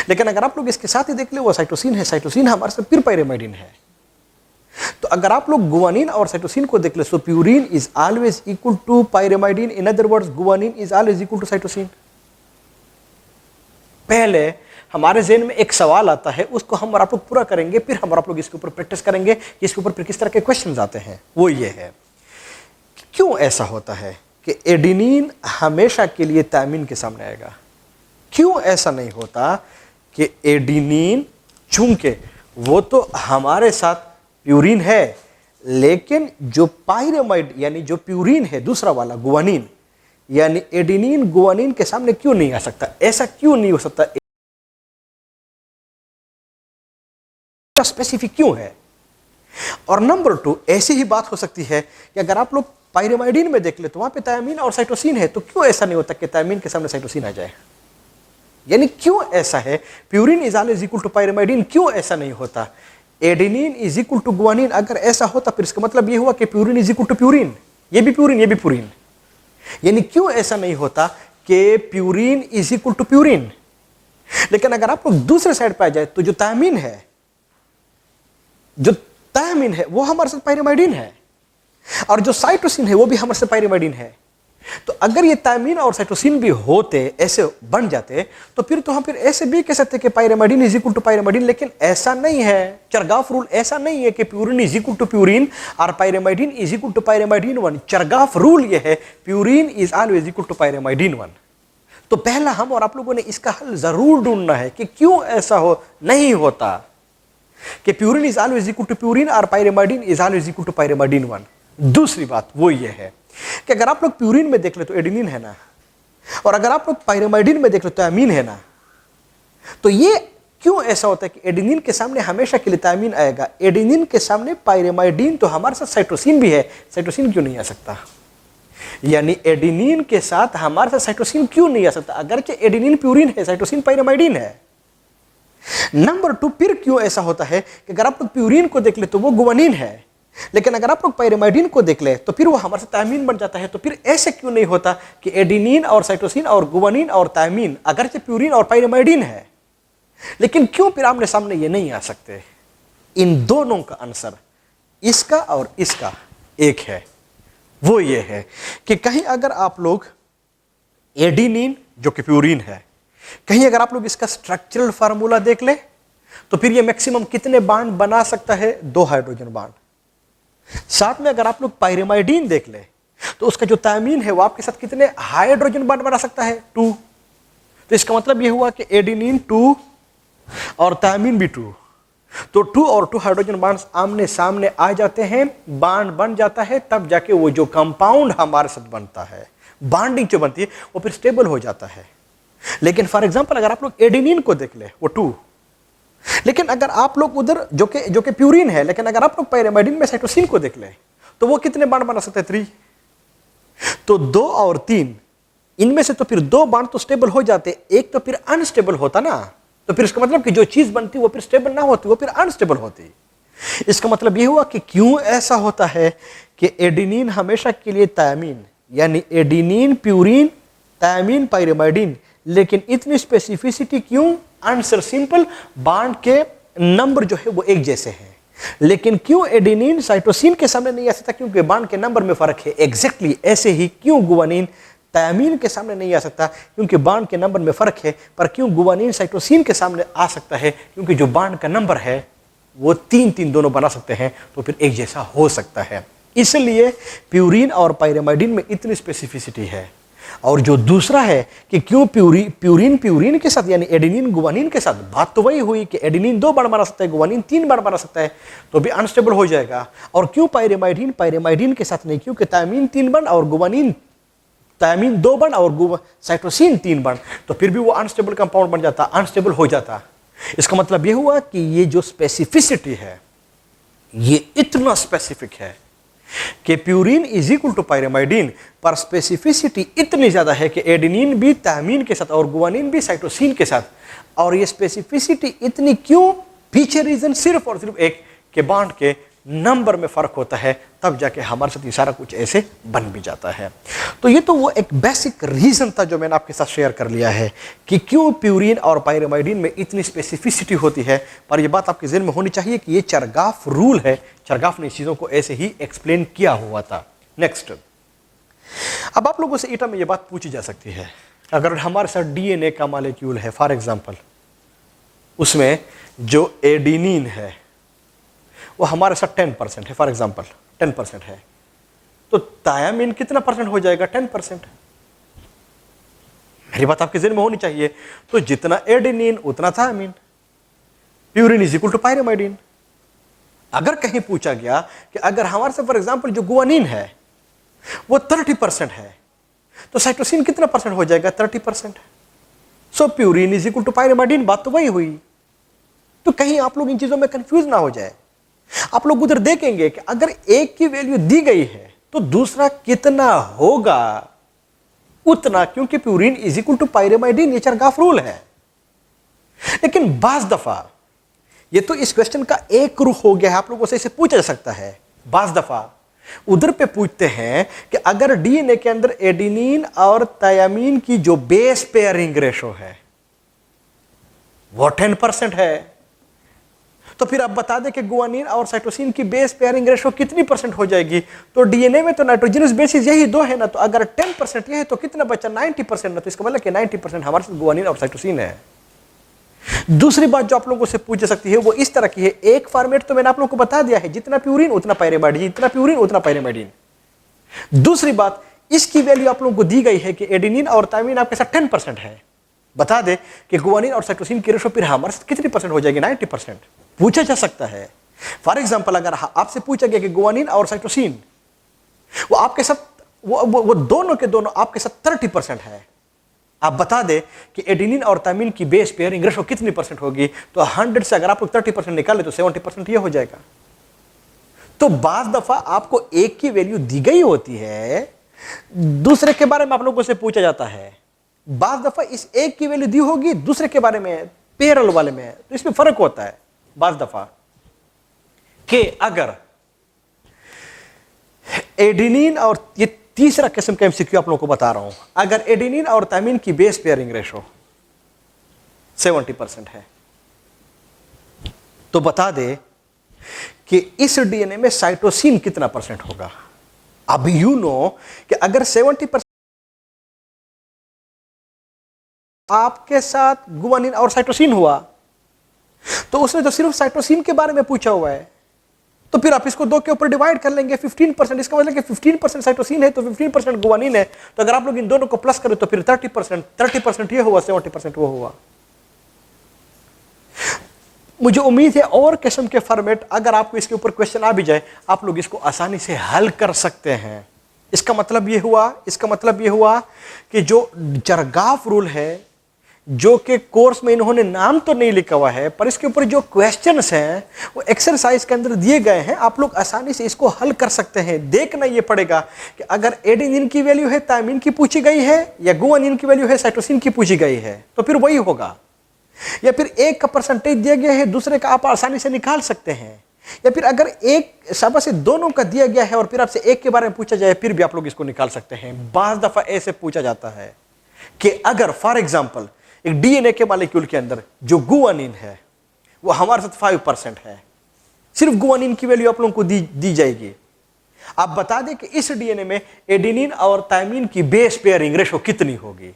लेकिन अगर आप लोग इसके साथ ही देख ले वो साइटोसिन है, साइटोसिन हमारे साथ फिर पायरेमाइडिन है। तो अगर आप लोग गुआनिन और साइटोसिन को देख ले तो purine is always equal to pyrimidine, in other words guanine is always equal to cytosine. पहले हमारे ज़हन में एक सवाल आता है, उसको हम और आप लोग पूरा करेंगे, फिर हम और आप लोग इसके ऊपर प्रैक्टिस करेंगे कि इसके ऊपर फिर किस तरह के क्वेश्चंस आते हैं। वो ये है कि क्यों ऐसा होता है कि एडेनिन हमेशा के लिए थायमिन के सामने आएगा। क्यों ऐसा नहीं होता कि एडेनिन, चूंकि वो तो हमारे साथ प्यूरिन है, लेकिन जो पायरेमाइड यानी जो प्यूरिन है दूसरा वाला गुआनिन, यानी एडेनिन गुआनिन के सामने क्यों नहीं आ सकता? ऐसा क्यों नहीं हो सकता? स्पेसिफिक क्यों है? और नंबर 2, ऐसी ही बात हो सकती है कि अगर आप लोग पायरेमाइडिन में देख ले तो वहां पे थायमिन और साइटोसिन है, तो क्यों ऐसा नहीं होता कि थायमिन के सामने साइटोसिन आ जाए? यानी क्यों ऐसा है? Purine is always equal to pyrimidine, क्यों ऐसा नहीं होता? Adenine is equal to guanine, अगर ऐसा होता फिर इसका मतलब ये हुआ कि purine is equal to purine, ये भी प्यूरिन, ये भी प्यूरिन। यानी क्यों ऐसा नहीं होता कि purine is equal to purine. लेकिन अगर आप लोग दूसरे साइड पे आ जाए तो जो थायमिन है वो हमारे साथ पायरिमाइडिन है, और जो साइटोसिन है वो भी हमारे साथ पायरिमाइडिन है। तो अगर ये थायमिन और साइटोसिन भी होते, ऐसे बन जाते, तो फिर तो हम फिर ऐसे भी कह सकते कि पायरिमाइडिन इज इक्वल टू पायरिमाइडिन। लेकिन ऐसा नहीं है, चरगाफ रूल ऐसा नहीं है कि purine is equal to purine और pyrimidine is equal to pyrimidine 1। Chargaff rule ये है, purine is always equal to pyrimidine 1। तो पहला हम और आप लोगों ने इसका हल जरूर ढूंढना है कि क्यों ऐसा नहीं होता कि purine is always equal to purine और pyrimidine is always equal to pyrimidine 1। दूसरी बात वो ये है कि अगर आप लोग प्यूरिन में देख ले तो एडेनिन है ना, और अगर आप लोग पायरिमाइडिन में देख ले तो थायमिन है ना। तो ये क्यों ऐसा होता है कि एडेनिन के सामने हमेशा के लिए थायमिन आएगा, एडेनिन के सामने पायरिमाइडिन, तो हमारे साथ साइटोसिन भी है, साइटोसिन क्यों नहीं आ सकता? यानी एडेनिन के साथ हमारे साथ साइटोसिन क्यों नहीं आ सकता? अगरचे एडेनिन प्यूरिन है, साइटोसिन पायरिमाइडिन है। नंबर 2, फिर क्यों ऐसा होता है कि अगर आप लोग प्यूरिन को देख ले तो वो गुआनिन है, लेकिन अगर आप लोग पायरिमाइडिन को देख ले तो फिर वो हमारे साथ थायमिन बन जाता है। तो फिर ऐसे क्यों नहीं होता कि एडेनिन और साइटोसिन और गुआनिन और थायमिन अगरचे प्यूरिन और पायरिमाइडिन है, लेकिन क्यों फिर आमने सामने ये नहीं आ सकते? इन दोनों का आंसर, इसका और इसका, एक है। वो ये है कि कहीं अगर आप लोग एडेनिन जो कि प्यूरिन है, कहीं अगर आप लोग इसका स्ट्रक्चरल फार्मूला देख ले तो फिर ये मैक्सिमम कितने बांड बना सकता है? 2 हाइड्रोजन बांड। साथ में अगर आप लोग पायरिमाइडिन देख ले तो उसका जो थायमिन है वो आपके साथ कितने हाइड्रोजन बांड बना सकता है? 2। तो इसका मतलब ये हुआ कि एडेनिन 2 और थायमिन भी 2, तो 2 और 2 हाइड्रोजन बांड्स आमने सामने आ जाते हैं, बांड बन जाता है, तब जाके वो जो कंपाउंड हमारे साथ बनता है, बांडिंग जो बनती है वो फिर स्टेबल हो जाता है। लेकिन फॉर एग्जांपल अगर आप लोग एडेनिन को देख ले वो 2, लेकिन अगर आप लोग उधर जो कि प्यूरिन है, लेकिन अगर आप लोग पायरिमाइडिन में साइटोसिन को देख ले तो वो कितने बांड बना सकते हैं? 3। तो 2 और 3 इनमें से तो फिर 2 बांड तो स्टेबल हो जाते, एक तो फिर अनस्टेबल होता ना। तो फिर इसका मतलब कि जो चीज बनती वो फिर स्टेबल ना होती, वो फिर अनस्टेबल होती। इसका मतलब ये हुआ कि क्यों ऐसा होता है कि एडेनिन हमेशा के लिए थायमिन, यानी एडेनिन प्यूरिन थायमिन पायरिमाइडिन, लेकिन इतनी स्पेसिफिसिटी क्यों? आंसर सिंपल, बांड के नंबर जो है वो एक जैसे हैं। लेकिन क्यों एडेनिन साइटोसिन के सामने नहीं आ सकता? क्योंकि बांड के नंबर में फर्क है। एग्जैक्टली ऐसे ही क्यों गुआनिन थायमिन के सामने नहीं आ सकता? क्योंकि बांड के नंबर में फर्क है। पर क्यों गुआनिन साइटोसिन के सामने आ सकता है? क्योंकि जो बांड का नंबर है वो 3-3 दोनों बना सकते हैं, तो फिर एक जैसा हो सकता है। इसलिए प्यूरिन और पायरिमाइडिन में इतनी स्पेसिफिसिटी है। और जो दूसरा है कि क्यों प्यूरिन के साथ यानी एडेनिन गुआनिन के साथ, बात तो वही हुई कि एडेनिन 2 बार बना सकता है, गुआनिन 3 बार बना सकता है, तो भी अनस्टेबल हो जाएगा। और क्यों पायरिमाइडिन के साथ नहीं? क्योंकि थायमिन 3 बार और गुआनिन, थायमिन 2 बार और साइटोसिन 3 बार, तो फिर भी वो अनस्टेबल कंपाउंड बन जाता, अनस्टेबल हो जाता। इसका मतलब ये हुआ कि ये जो स्पेसिफिसिटी है ये इतना स्पेसिफिक है कि प्यूरिन इज इक्वल टू पायरिमाइडिन, पर स्पेसिफिसिटी इतनी ज्यादा है कि एडेनिन भी थायमिन के साथ और गुआनिन भी साइटोसिन के साथ। और ये स्पेसिफिसिटी इतनी क्यों? पीछे रीजन सिर्फ और सिर्फ एक कि बांड के नंबर में फर्क होता है, तब जाके हमारे साथ ये सारा कुछ ऐसे बन भी जाता है। तो ये तो वो एक बेसिक रीजन था जो मैंने आपके साथ शेयर कर लिया है कि क्यों प्यूरिन और पायरिमाइडिन में इतनी स्पेसिफिसिटी होती है। पर ये बात आपके ज़हन में होनी चाहिए कि ये चरगाफ रूल है, चरगाफ ने इस चीज़ों को ऐसे ही एक्सप्लेन किया हुआ था। नेक्स्ट, अब आप लोगों से ईटा में ये बात पूछी जा सकती है, अगर हमारे साथ डीएनए का मॉलिक्यूल है, फॉर एग्जाम्पल उसमें जो एडेनिन है वो हमारे साथ 10% है, फॉर एग्जाम्पल 10% है, तो थायमिन कितना परसेंट हो जाएगा? 10%। मेरी बात आपके ज़हन में होनी चाहिए। तो जितना एडेनिन उतना thymine, purine is equal to pyrimidine. अगर कहीं पूछा गया कि अगर हमारे साथ फॉर एग्जाम्पल जो गुआनिन है वो 30% है, तो साइटोसिन कितना परसेंट हो जाएगा? 30%। सो प्यूरिन इज इक्वल टू पायरिमाइडिन, बात तो वही हुई। तो कहीं आप लोग इन चीजों में कंफ्यूज ना हो जाए। आप लोग उधर देखेंगे कि अगर एक की वैल्यू दी गई है तो दूसरा कितना होगा? उतना, क्योंकि प्यूरिन इज इक्वल टू पायरिमाइडिन, ये चरगाफ रूल है। लेकिन बाज दफा ये तो इस क्वेश्चन का एक रुख हो गया है, आप लोगों से इसे पूछा जा सकता है। बाज दफा उधर पे पूछते हैं कि अगर डीएनए के अंदर एडेनिन और थायमिन की जो बेस पेयरिंग रेशो है वो 10% है, तो फिर आप बता दें कि गुआनिन और साइटोसिन की बेस पेयरिंग रेशो कितनी % हो जाएगी। तो डीएनए में तो नाइट्रोजनस बेसिस यही दो है ना, तो अगर 10% ये है तो कितना बचा 90% ना, तो इसका मतलब कि 90% हमारे साथ गुआनिन और साइटोसिन है। दूसरी बात जो आप लोगों से पूछ सकती है वो इस तरह की है, एक फॉर्मेट तो मैंने आप लोगों को बता दिया है, जितना प्यूरिन उतना पायरेमाइडिन, जितना प्यूरिन उतना पायरेमाइडिन। दूसरी बात, इसकी वैल्यू आप लोगों को दी गई है कि एडेनिन और थायमिन आपके साथ 10% है। बता दे कि गुआनिन और साइटोसिन की रेशो फिर हमारे साथ कितनी % हो जाएगी, 90%। पूछा जा सकता है। फॉर एग्जांपल अगर आपसे पूछा गया कि गुआनिन और साइटोसिन वो आपके साथ वो दोनों के दोनों आपके साथ 30% है, आप बता दे कि एडेनिन और थायमिन की बेस पेयरिंग रेशो कितनी % होगी, तो 100 से अगर आप लोग 30% निकाले तो 70% ये हो जाएगा। तो बाज दफा आपको एक की वैल्यू दी गई होती है, दूसरे के बारे में आप लोगों से पूछा जाता है। बाज दफा इस एक की वैल्यू दी होगी, दूसरे के बारे में पेयरल वाले में, तो इसमें फर्क होता है। बाज दफा कि अगर एडेनिन और ये तीसरा किस्म का एमसीक्यू आप लोगों को बता रहा हूं, अगर एडेनिन और थायमिन की बेस पेयरिंग रेशो 70% है तो बता दे कि इस डीएनए में साइटोसिन कितना % होगा। अब यू नो कि अगर 70% आपके साथ गुआनिन और साइटोसिन हुआ तो उसने तो सिर्फ साइटोसिन के बारे में पूछा हुआ है, तो फिर आप इसको 2 के ऊपर डिवाइड कर लेंगे 15%। इसका मतलब कि 15% साइटोसिन है तो 15% गुआनिन है, तो अगर आप लोग इन दोनों को प्लस करें तो फिर 30% ये हुआ, 70% वो हुआ। मुझे उम्मीद है और किस्म के फॉर्मेट अगर आपको इसके ऊपर क्वेश्चन आ भी जाए आप लोग इसको आसानी से हल कर सकते हैं। इसका मतलब ये हुआ कि जो चरगाफ रूल है, जो कि कोर्स में इन्होंने नाम तो नहीं लिखा हुआ है, पर इसके ऊपर जो क्वेश्चंस हैं वो एक्सरसाइज के अंदर दिए गए हैं, आप लोग आसानी से इसको हल कर सकते हैं। देखना ये पड़ेगा कि अगर एडेनिन की वैल्यू है थायमिन की पूछी गई है या गुआनिन की वैल्यू है साइटोसिन की पूछी गई है, तो फिर वही होगा। या फिर एक का % दिया गया है, दूसरे का आप आसानी से निकाल सकते हैं। या फिर अगर एक शाबाश से दोनों का दिया गया है और फिर आपसे एक के बारे में पूछा जाए फिर भी आप लोग इसको निकाल सकते हैं। बाज़ दफा ऐसे पूछा जाता है कि अगर फॉर एग्जांपल एक डीएनए के मॉलिक्यूल के अंदर जो गुआनिन है वो हमारे साथ 5% है, सिर्फ गुआनिन की वैल्यू आप लोगों को दी जाएगी। आप बता दें कि इस डीएनए में एडेनिन और थायमिन की बेस पेयरिंग रेशो कितनी होगी,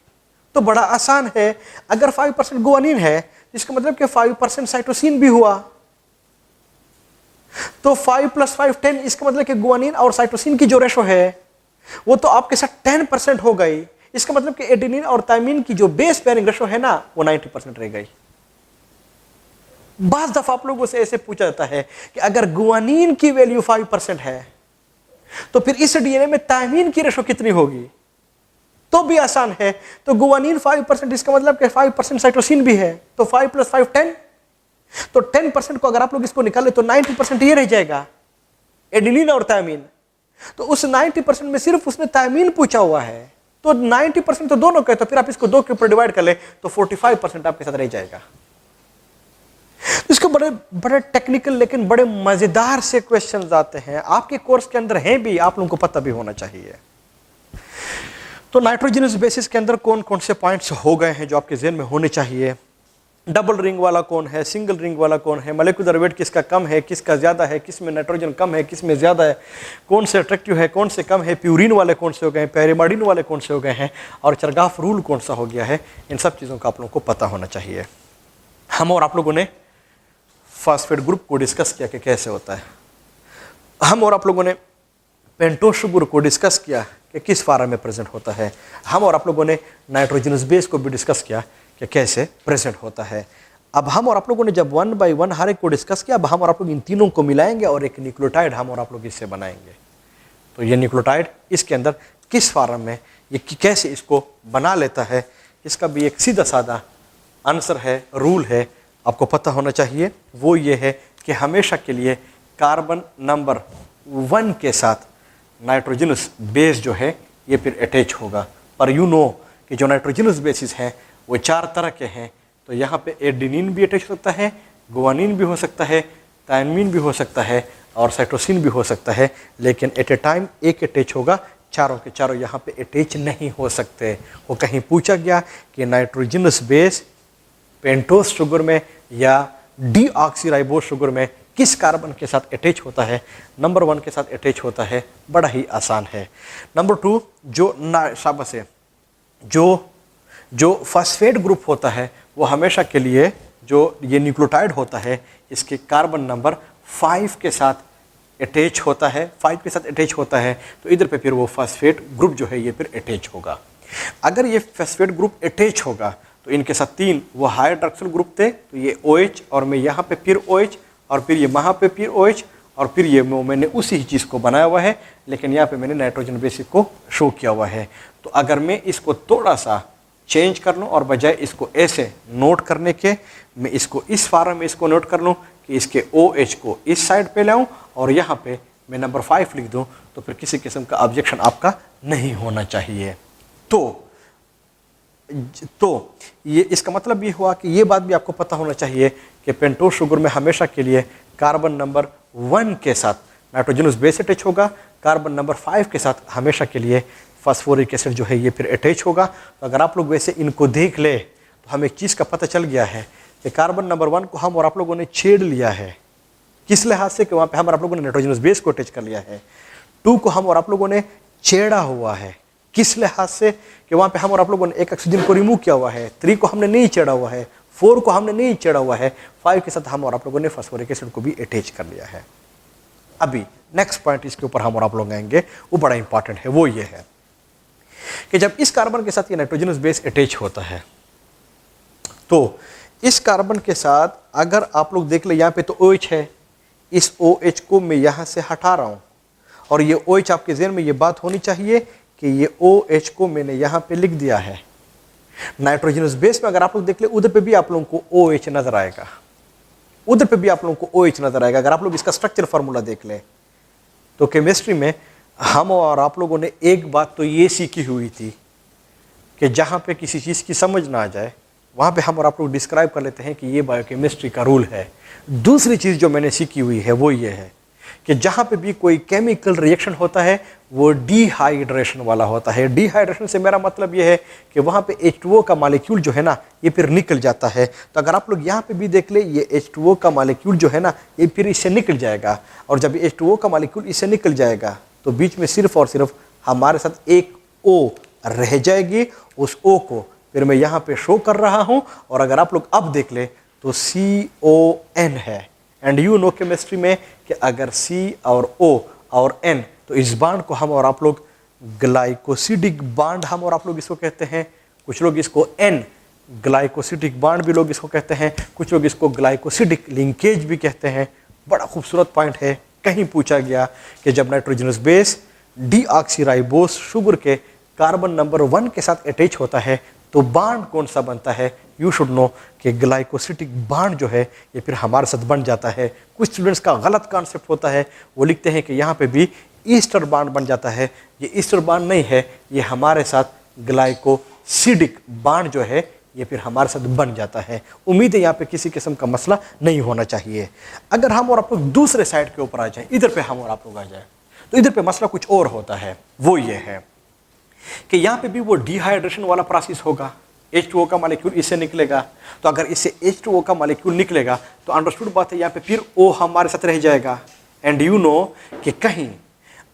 तो बड़ा आसान है। अगर 5% गुआनिन है इसका मतलब कि 5% साइटोसिन भी हुआ, तो 5 + 5 10, इसका मतलब कि गुआनिन और साइटोसिन की जो रेशो है वो तो आपके साथ 10% हो गई। इसका मतलब कि एडेनिन और थायमिन की जो बेस पेयरिंग रेशो है ना वो 90% रह गई। बाज़ दफा आप लोगों से ऐसे पूछा जाता है कि अगर गुआनिन की वैल्यू 5% है तो फिर इस डीएनए में थायमिन की रेशो कितनी होगी, तो भी आसान है। तो गुआनिन 5%, इसका मतलब कि 5% साइटोसिन भी है, तो 5 + 5 10, तो 10% को अगर आप लोग इसको निकाले तो 90% ये रह जाएगा एडेनिन और थायमिन। तो उस 90% में सिर्फ उसने थायमिन पूछा हुआ है, तो 90% तो दोनों का है, तो फिर आप इसको 2 के ऊपर डिवाइड कर ले तो 45% आपके साथ रह जाएगा। इसको बड़े बड़े टेक्निकल लेकिन बड़े मजेदार से क्वेश्चंस आते हैं, आपके कोर्स के अंदर हैं भी, आप लोगों को पता भी होना चाहिए। तो नाइट्रोजनस बेसिस के अंदर कौन कौन से पॉइंट्स हो गए हैं जो आपके ज़हन में होने चाहिए। डबल रिंग वाला कौन है, सिंगल रिंग वाला कौन है, मॉलिक्यूलर वेट किसका कम है, किसका ज़्यादा है, किस में नाइट्रोजन कम है, किस में ज़्यादा है, कौन से अट्रैक्टिव है, कौन से कम है, प्यूरिन वाले कौन से हो गए हैं, पैरिमाइडिन वाले कौन से हो गए हैं, और चरगाफ रूल कौन सा हो गया है, इन सब चीज़ों का आप लोगों को पता होना चाहिए। हम और आप लोगों ने फास्फेट ग्रुप को डिस्कस किया कि कैसे होता है, हम और आप लोगों ने पेंटोस शुगर को डिस्कस किया कि किस फॉर्म में प्रेजेंट होता है, हम और आप लोगों ने नाइट्रोजनस बेस को भी डिस्कस किया कि कैसे प्रेजेंट होता है। अब हम और आप लोगों ने जब 1 by 1 हर एक को डिस्कस किया, अब हम और आप लोग इन तीनों को मिलाएंगे और एक न्यूक्लियोटाइड हम और आप लोग इससे बनाएंगे। तो ये न्यूक्लियोटाइड इसके अंदर किस फॉर्म में, ये कैसे इसको बना लेता है, इसका भी एक सीधा साधा आंसर है, रूल है, आपको पता होना चाहिए। वो ये है कि हमेशा के लिए कार्बन नंबर 1 के साथ नाइट्रोजनस बेस जो है ये फिर अटैच होगा। पर यू नो कि जो नाइट्रोजनस बेसिस हैं वो 4 तरह के हैं, तो यहाँ पे एडेनिन भी अटैच हो सकता है, गुआनिन भी हो सकता है, थायमिन भी हो सकता है, और साइटोसिन भी हो सकता है, लेकिन एट ए टाइम एक अटैच होगा, चारों के चारों यहाँ पे अटैच नहीं हो सकते। वो कहीं पूछा गया कि नाइट्रोजनस बेस पेंटोज शुगर में या डीऑक्सीराइबोज शुगर में किस कार्बन के साथ अटैच होता है, नंबर 1 के साथ अटैच होता है, बड़ा ही आसान है। नंबर 2 शाबाश है, जो फॉस्फेट ग्रुप होता है वो हमेशा के लिए, जो ये न्यूक्लियोटाइड होता है, इसके कार्बन नंबर 5 के साथ अटैच होता है, 5 के साथ अटैच होता है, तो इधर पे फिर वो फॉस्फेट ग्रुप जो है ये फिर अटैच होगा। अगर ये फॉस्फेट ग्रुप अटैच होगा तो इनके साथ 3 वो हाइड्रॉक्सिल ग्रुप थे, तो ये OH और मैं यहाँ पे फिर OH और फिर ये वहाँ पे फिर OH और फिर ये मैंने उसी ही चीज़ को बनाया हुआ है, लेकिन यहाँ पे मैंने नाइट्रोजन बेसिक को शो किया हुआ है। तो अगर मैं इसको थोड़ा सा चेंज कर लूँ और बजाय इसको ऐसे नोट करने के, मैं इसको इस फार्म में इसको नोट कर लूँ कि इसके OH को इस साइड पे लाऊं और यहाँ पे मैं नंबर 5 लिख दूँ, तो फिर किसी किस्म का ऑब्जेक्शन आपका नहीं होना चाहिए। तो ये इसका मतलब ये हुआ कि ये बात भी आपको पता होना चाहिए कि पेंटोज शुगर में हमेशा के लिए कार्बन नंबर 1 के साथ नाइट्रोजनस बेस अटैच होगा, कार्बन नंबर 5 के साथ हमेशा के लिए फास्फोरिक एसिड जो है ये फिर अटैच होगा। तो अगर आप लोग वैसे इनको देख ले तो हमें एक चीज़ का पता चल गया है कि कार्बन नंबर 1 को हम और आप लोगों ने छेड़ लिया है, किस लिहाज से कि वहाँ पे हम और आप लोगों ने नाइट्रोजनस बेस को अटैच कर लिया है। 2 को हम और आप लोगों ने छेड़ा हुआ है, किस लिहाज से कि वहाँ पे हम और आप लोगों ने एक ऑक्सीजन को रिमूव किया हुआ है। 3 को हमने नहीं छेड़ा हुआ है, 4 को हमने नहीं छेड़ा हुआ है, 5 के साथ हम और आप लोगों ने फास्फोरिक एसिड को भी अटैच कर लिया है। अभी नेक्स्ट पॉइंट इसके ऊपर हम और आप लोग आएंगे, वो बड़ा इंपॉर्टेंट है। वो ये है कि जब इस कार्बन के साथ ये नाइट्रोजनस बेस अटैच होता है, तो इस कार्बन के साथ अगर आप लोग देख ले यहाँ पे तो OH है, इस OH को मैं यहाँ से हटा रहा हूँ और ये OH आपके ज़हन में ये बात होनी चाहिए कि ये OH को मैंने यहाँ पे लिख दिया है। नाइट्रोजनस बेस में अगर आप लोग देख ले उधर पे भी आप लोगों को OH नजर आएगा, उधर पे भी आप लोगों को OH नजर आएगा। अगर आप लोग इसका स्ट्रक्चर फार्मूला देख ले तो केमिस्ट्री में हम और आप लोगों ने एक बात तो ये सीखी हुई थी कि जहाँ पे किसी चीज़ की समझ ना आ जाए वहाँ पे हम और आप लोग डिस्क्राइब कर लेते हैं कि ये बायोकेमिस्ट्री का रूल है। दूसरी चीज़ जो मैंने सीखी हुई है वो ये है कि जहाँ पे भी कोई केमिकल रिएक्शन होता है वो डिहाइड्रेशन वाला होता है। डिहाइड्रेशन से मेरा मतलब ये है कि वहाँ पे H2O का मॉलिक्यूल जो है ना ये फिर निकल जाता है। तो अगर आप लोग यहाँ पे भी देख ले, ये H2O का मॉलिक्यूल जो है ना ये फिर इससे निकल जाएगा, और जब H2O का मॉलिक्यूल इससे निकल जाएगा तो बीच में सिर्फ और सिर्फ हमारे साथ एक O रह जाएगी। उस O को फिर मैं यहाँ पे शो कर रहा हूँ, और अगर आप लोग अब देख ले तो CON है। एंड यू नो केमिस्ट्री में कि अगर C और O और N, तो इस बांड को हम और आप लोग ग्लाइकोसिडिक बांड हम और आप लोग इसको कहते हैं। कुछ लोग इसको N ग्लाइकोसिडिक बांड भी लोग इसको कहते हैं, कुछ लोग इसको ग्लाइकोसिडिक लिंकेज भी कहते हैं। बड़ा खूबसूरत पॉइंट है। कहीं पूछा गया कि जब नाइट्रोजनस बेस डीऑक्सीराइबोज शुगर के कार्बन नंबर 1 के साथ अटैच होता है तो बांड कौन सा बनता है, यू शुड नो कि ग्लाइकोसिडिक बांड जो है ये फिर हमारे साथ बन जाता है। कुछ स्टूडेंट्स का गलत कॉन्सेप्ट होता है, वो लिखते हैं कि यहाँ पे भी ईस्टर बांड बन जाता है। ये ईस्टर बांड नहीं है, ये हमारे साथ ग्लाइकोसिडिक बांड जो है ये फिर हमारे साथ बन जाता है। उम्मीद है यहाँ पे किसी किस्म का मसला नहीं होना चाहिए। अगर हम और आप लोग दूसरे साइड के ऊपर आ जाए, इधर पे हम और आप लोग आ जाए, तो इधर पे मसला कुछ और होता है। वो ये है कि यहाँ पे भी वो डिहाइड्रेशन वाला प्रोसेस होगा। H2O का मॉलिक्यूल इससे निकलेगा, तो अगर इससे H2O का मॉलिक्यूल निकलेगा तो अंडरस्टूड बात है यहाँ पे फिर O हमारे साथ रह जाएगा। एंड यू नो कि कहीं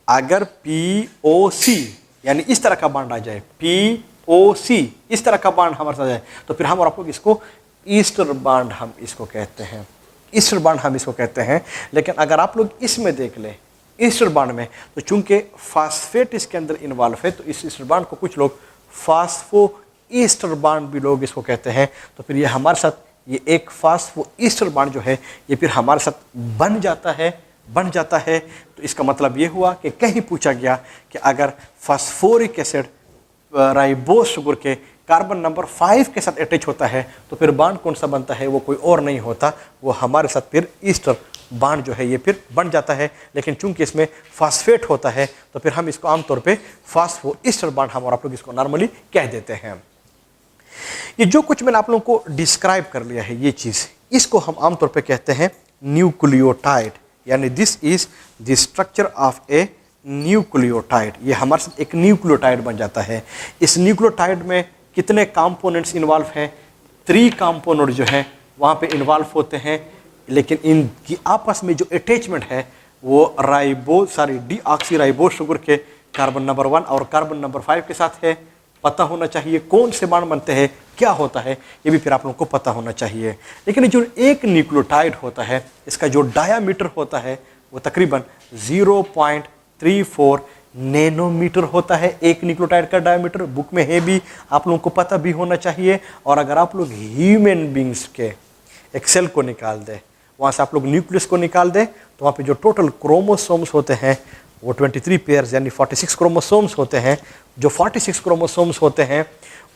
अगर POC यानी इस तरह का बांड आ जाए, POC इस तरह का बांड हमारे साथ जाए, तो फिर हम और आप लोग इसको ईस्टर बांड हम इसको कहते हैं, ईस्टर बांड हम इसको कहते हैं। लेकिन अगर आप लोग इसमें देख ले ईस्टर बांड में, तो चूंकि फास्फेट इसके अंदर इन्वॉल्व है तो इस ईस्टर बांड को कुछ लोग फास्फो ईस्टर बांड भी लोग इसको कहते हैं। तो फिर ये हमारे साथ ये एक फास्फो ईस्टर बांड जो है ये फिर हमारे साथ बन जाता है। तो इसका मतलब ये हुआ कि कहीं पूछा गया कि अगर फास्फोरिक एसिड राइबोज शुगर के कार्बन नंबर 5 के साथ अटैच होता है तो फिर बांड कौन सा बनता है, वो कोई और नहीं होता, वो हमारे साथ फिर ईस्टर बांड जो है ये फिर बन जाता है। लेकिन चूंकि इसमें फास्फेट होता है तो फिर हम इसको आमतौर पे फास्फो ईस्टर बांड हम और आप लोग इसको नॉर्मली कह देते हैं। ये जो कुछ मैंने आप लोगों को डिस्क्राइब कर लिया है ये चीज़, इसको हम आमतौर पे कहते हैं न्यूक्लियोटाइड यानी this is the structure of A nucleotide. ये हमारे साथ एक न्यूक्लियोटाइड बन जाता है। इस न्यूक्लियोटाइड में कितने कंपोनेंट्स इन्वॉल्व हैं? 3 कंपोनेंट जो हैं वहाँ पे इन्वॉल्व होते हैं, लेकिन इनकी आपस में जो अटैचमेंट है वो डीऑक्सी राइबोज शुगर के कार्बन नंबर 1 और कार्बन नंबर 5 के साथ है। पता होना चाहिए कौन से बॉन्ड बनते हैं, क्या होता है, ये भी फिर आप लोगों को पता होना चाहिए। लेकिन जो एक न्यूक्लियोटाइड होता है, इसका जो डायामीटर होता है वो तकरीबन 0.34 नैनोमीटर होता है। एक न्यूक्लियोटाइड का डायमीटर बुक में है भी, आप लोगों को पता भी होना चाहिए। और अगर आप लोग ह्यूमन बींग्स के एक सेल को निकाल दें, वहाँ से आप लोग न्यूक्लियस को निकाल दें, तो वहाँ पे जो टोटल क्रोमोसोम्स होते हैं वो 23 पेयर्स यानी 46 क्रोमोसोम्स होते हैं। जो 46 क्रोमोसोम्स होते हैं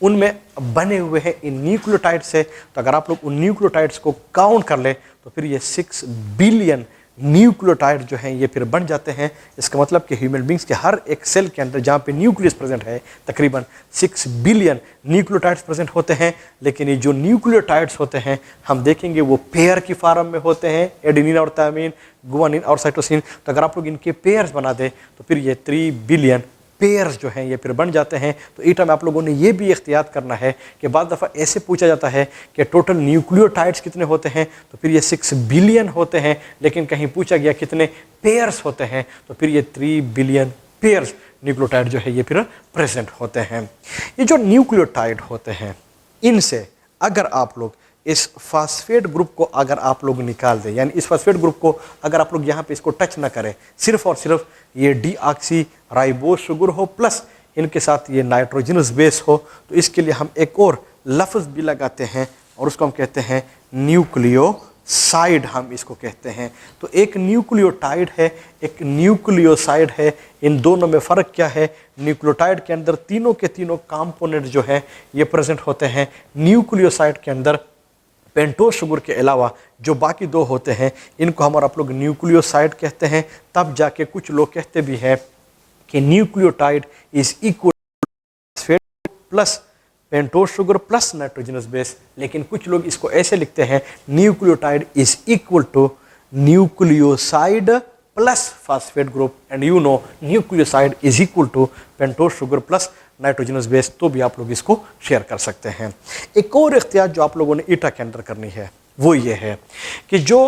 उनमें बने हुए हैं इन न्यूक्लियोटाइड से। तो अगर आप लोग उन न्यूक्लियोटाइड्स को काउंट कर ले तो फिर ये 6 बिलियन न्यूक्लियोटाइड जो हैं ये फिर बन जाते हैं। इसका मतलब कि ह्यूमन बींग्स के हर एक सेल के अंदर जहाँ पे न्यूक्लियस प्रेजेंट है तकरीबन 6 बिलियन न्यूक्लियोटाइड्स प्रेजेंट होते हैं। लेकिन ये जो न्यूक्लियोटाइड्स होते हैं हम देखेंगे वो पेयर की फॉर्म में होते हैं, एडेनिन और थायमिन, गुआनिन और साइटोसिन। तो अगर आप लोग इनके पेयर्स बना दें तो फिर ये 3 बिलियन पेयर्स जो हैं ये फिर बन जाते हैं। तो ईटा में आप लोगों ने ये भी एहतियात करना है कि बाद दफ़ा ऐसे पूछा जाता है कि टोटल न्यूक्लियोटाइड्स कितने होते हैं, तो फिर ये 6 बिलियन होते हैं। लेकिन कहीं पूछा गया कितने पेयर्स होते हैं, तो फिर ये 3 बिलियन पेयर्स न्यूक्लियोटाइड जो है ये फिर प्रेजेंट होते हैं। ये जो न्यूक्लियोटाइड होते हैं इनसे अगर आप लोग इस फास्फेट ग्रुप को अगर आप लोग निकाल दें, यानी इस फास्फेट ग्रुप को अगर आप लोग यहाँ पे इसको टच ना करें, सिर्फ और सिर्फ ये डीऑक्सी राइबोज शुगर हो प्लस इनके साथ ये नाइट्रोजनस बेस हो, तो इसके लिए हम एक और लफ्ज़ भी लगाते हैं और उसको हम कहते हैं न्यूक्लियोसाइड, हम इसको कहते हैं। तो एक न्यूक्लियोटाइड है, एक न्यूक्लियोसाइड है। इन दोनों में फ़र्क क्या है? न्यूक्लियोटाइड के अंदर तीनों के तीनों कंपोनेंट जो है ये प्रेजेंट होते हैं। न्यूक्लियोसाइड के अंदर पेंटोज शुगर के अलावा जो बाकी 2 होते हैं इनको हम और आप लोग न्यूक्लियोसाइड कहते हैं। तब जाके कुछ लोग कहते भी हैं कि nucleotide is equal phosphate plus pentose sugar plus nitrogenous base. लेकिन कुछ लोग इसको ऐसे लिखते हैं nucleotide is equal to nucleoside plus phosphate group, and you know nucleoside is equal to pentose sugar plus nitrogenous base. तो भी आप लोग इसको शेयर कर सकते हैं। एक और एहतियात जो आप लोगों ने ईटा के अंदर करनी है वो ये है कि जो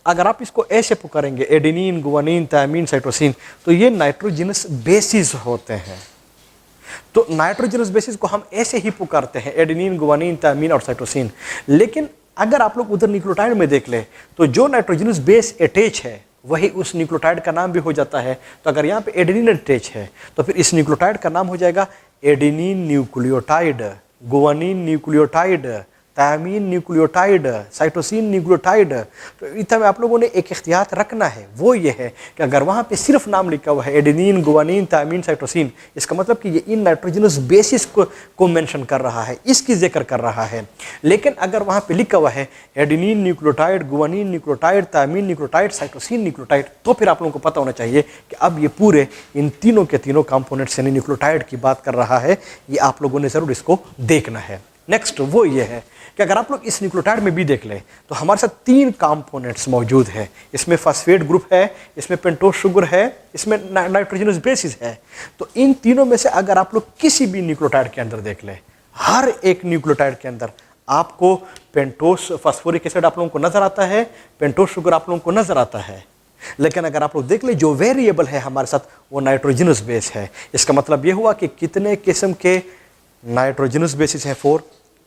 अगर आप इसको ऐसे पुकारेंगे एडेनिन, गुआनिन, थायमिन, साइटोसिन, तो ये नाइट्रोजनस बेसिस होते हैं। तो नाइट्रोजनस बेसिस को हम ऐसे ही पुकारते हैं एडेनिन, गुआनिन, थायमिन और साइटोसिन। लेकिन अगर आप लोग उधर न्यूक्लियोटाइड में देख ले तो जो नाइट्रोजनस बेस अटैच है वही उस न्यूक्लियोटाइड का नाम भी हो जाता है। तो अगर यहाँ पे एडेनिन अटैच है तो फिर इस न्यूक्लियोटाइड का नाम हो जाएगा adenine nucleotide, guanine nucleotide, thymine nucleotide, cytosine nucleotide. तो इतना में आप लोगों ने एक एहतियात रखना है, वो ये है कि अगर वहाँ पे सिर्फ नाम लिखा हुआ है एडेनिन, गुआनिन, थायमिन, साइटोसिन, इसका मतलब कि ये इन नाइट्रोजनस बेसिस को मेंशन कर रहा है, इसकी जिक्र कर रहा है। लेकिन अगर वहाँ पे लिखा हुआ है adenine nucleotide, guanine nucleotide, thymine nucleotide, cytosine nucleotide, तो फिर आप लोगों को पता होना चाहिए कि अब ये पूरे इन तीनों के तीनों कंपोनेंट्स यानी न्यूक्लियोटाइड की बात कर रहा है। ये आप लोगों ने ज़रूर इसको देखना है। नेक्स्ट वो ये है कि अगर आप लोग इस न्यूक्लियोटाइड में भी देख लें तो हमारे साथ 3 कंपोनेंट्स मौजूद है। इसमें फास्फेट ग्रुप है, इसमें पेंटोज शुगर है, इसमें नाइट्रोजनस बेसिस है। तो इन तीनों में से अगर आप लोग किसी भी न्यूक्लियोटाइड के अंदर देख लें, हर एक न्यूक्लियोटाइड के अंदर आपको पेंटोज फास्फोरिक एसिड आप लोगों को नजर आता है, पेंटोज शुगर आप लोगों को नजर आता है। लेकिन अगर आप लोग देख ले जो वेरिएबल है हमारे साथ वो नाइट्रोजनस बेस है। इसका मतलब ये हुआ कि कितने किस्म के नाइट्रोजनस बेसिस हैं 4,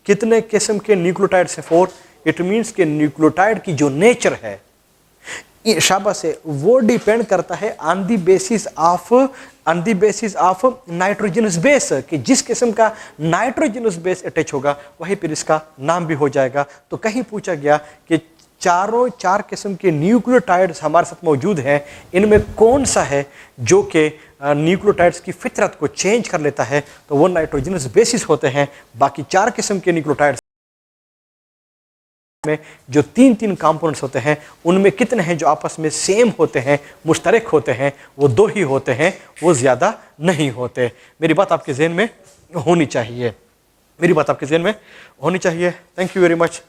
कितने किस्म के न्यूक्लियोटाइड्स हैं 4। इट मीन्स के न्यूक्लियोटाइड की जो नेचर है शाबाश है वो डिपेंड करता है on the basis of nitrogenous base, कि जिस किस्म का नाइट्रोजनस बेस अटैच होगा वही फिर इसका नाम भी हो जाएगा। तो कहीं पूछा गया कि 4 किस्म के न्यूक्लियोटाइड्स हमारे साथ मौजूद हैं, इनमें कौन सा है जो कि न्यूक्लियोटाइड्स की फितरत को चेंज कर लेता है, तो वो नाइट्रोजनस बेसिस होते हैं। बाकी 4 किस्म के न्यूक्लियोटाइड्स में जो 3 कंपोनेंट्स होते हैं उनमें कितने हैं जो आपस में सेम होते हैं, मुश्तरक होते हैं, वो 2 ही होते हैं, वो ज़्यादा नहीं होते। मेरी बात आपके ज़हन में होनी चाहिए, मेरी बात आपके ज़हन में होनी चाहिए। Thank you very much.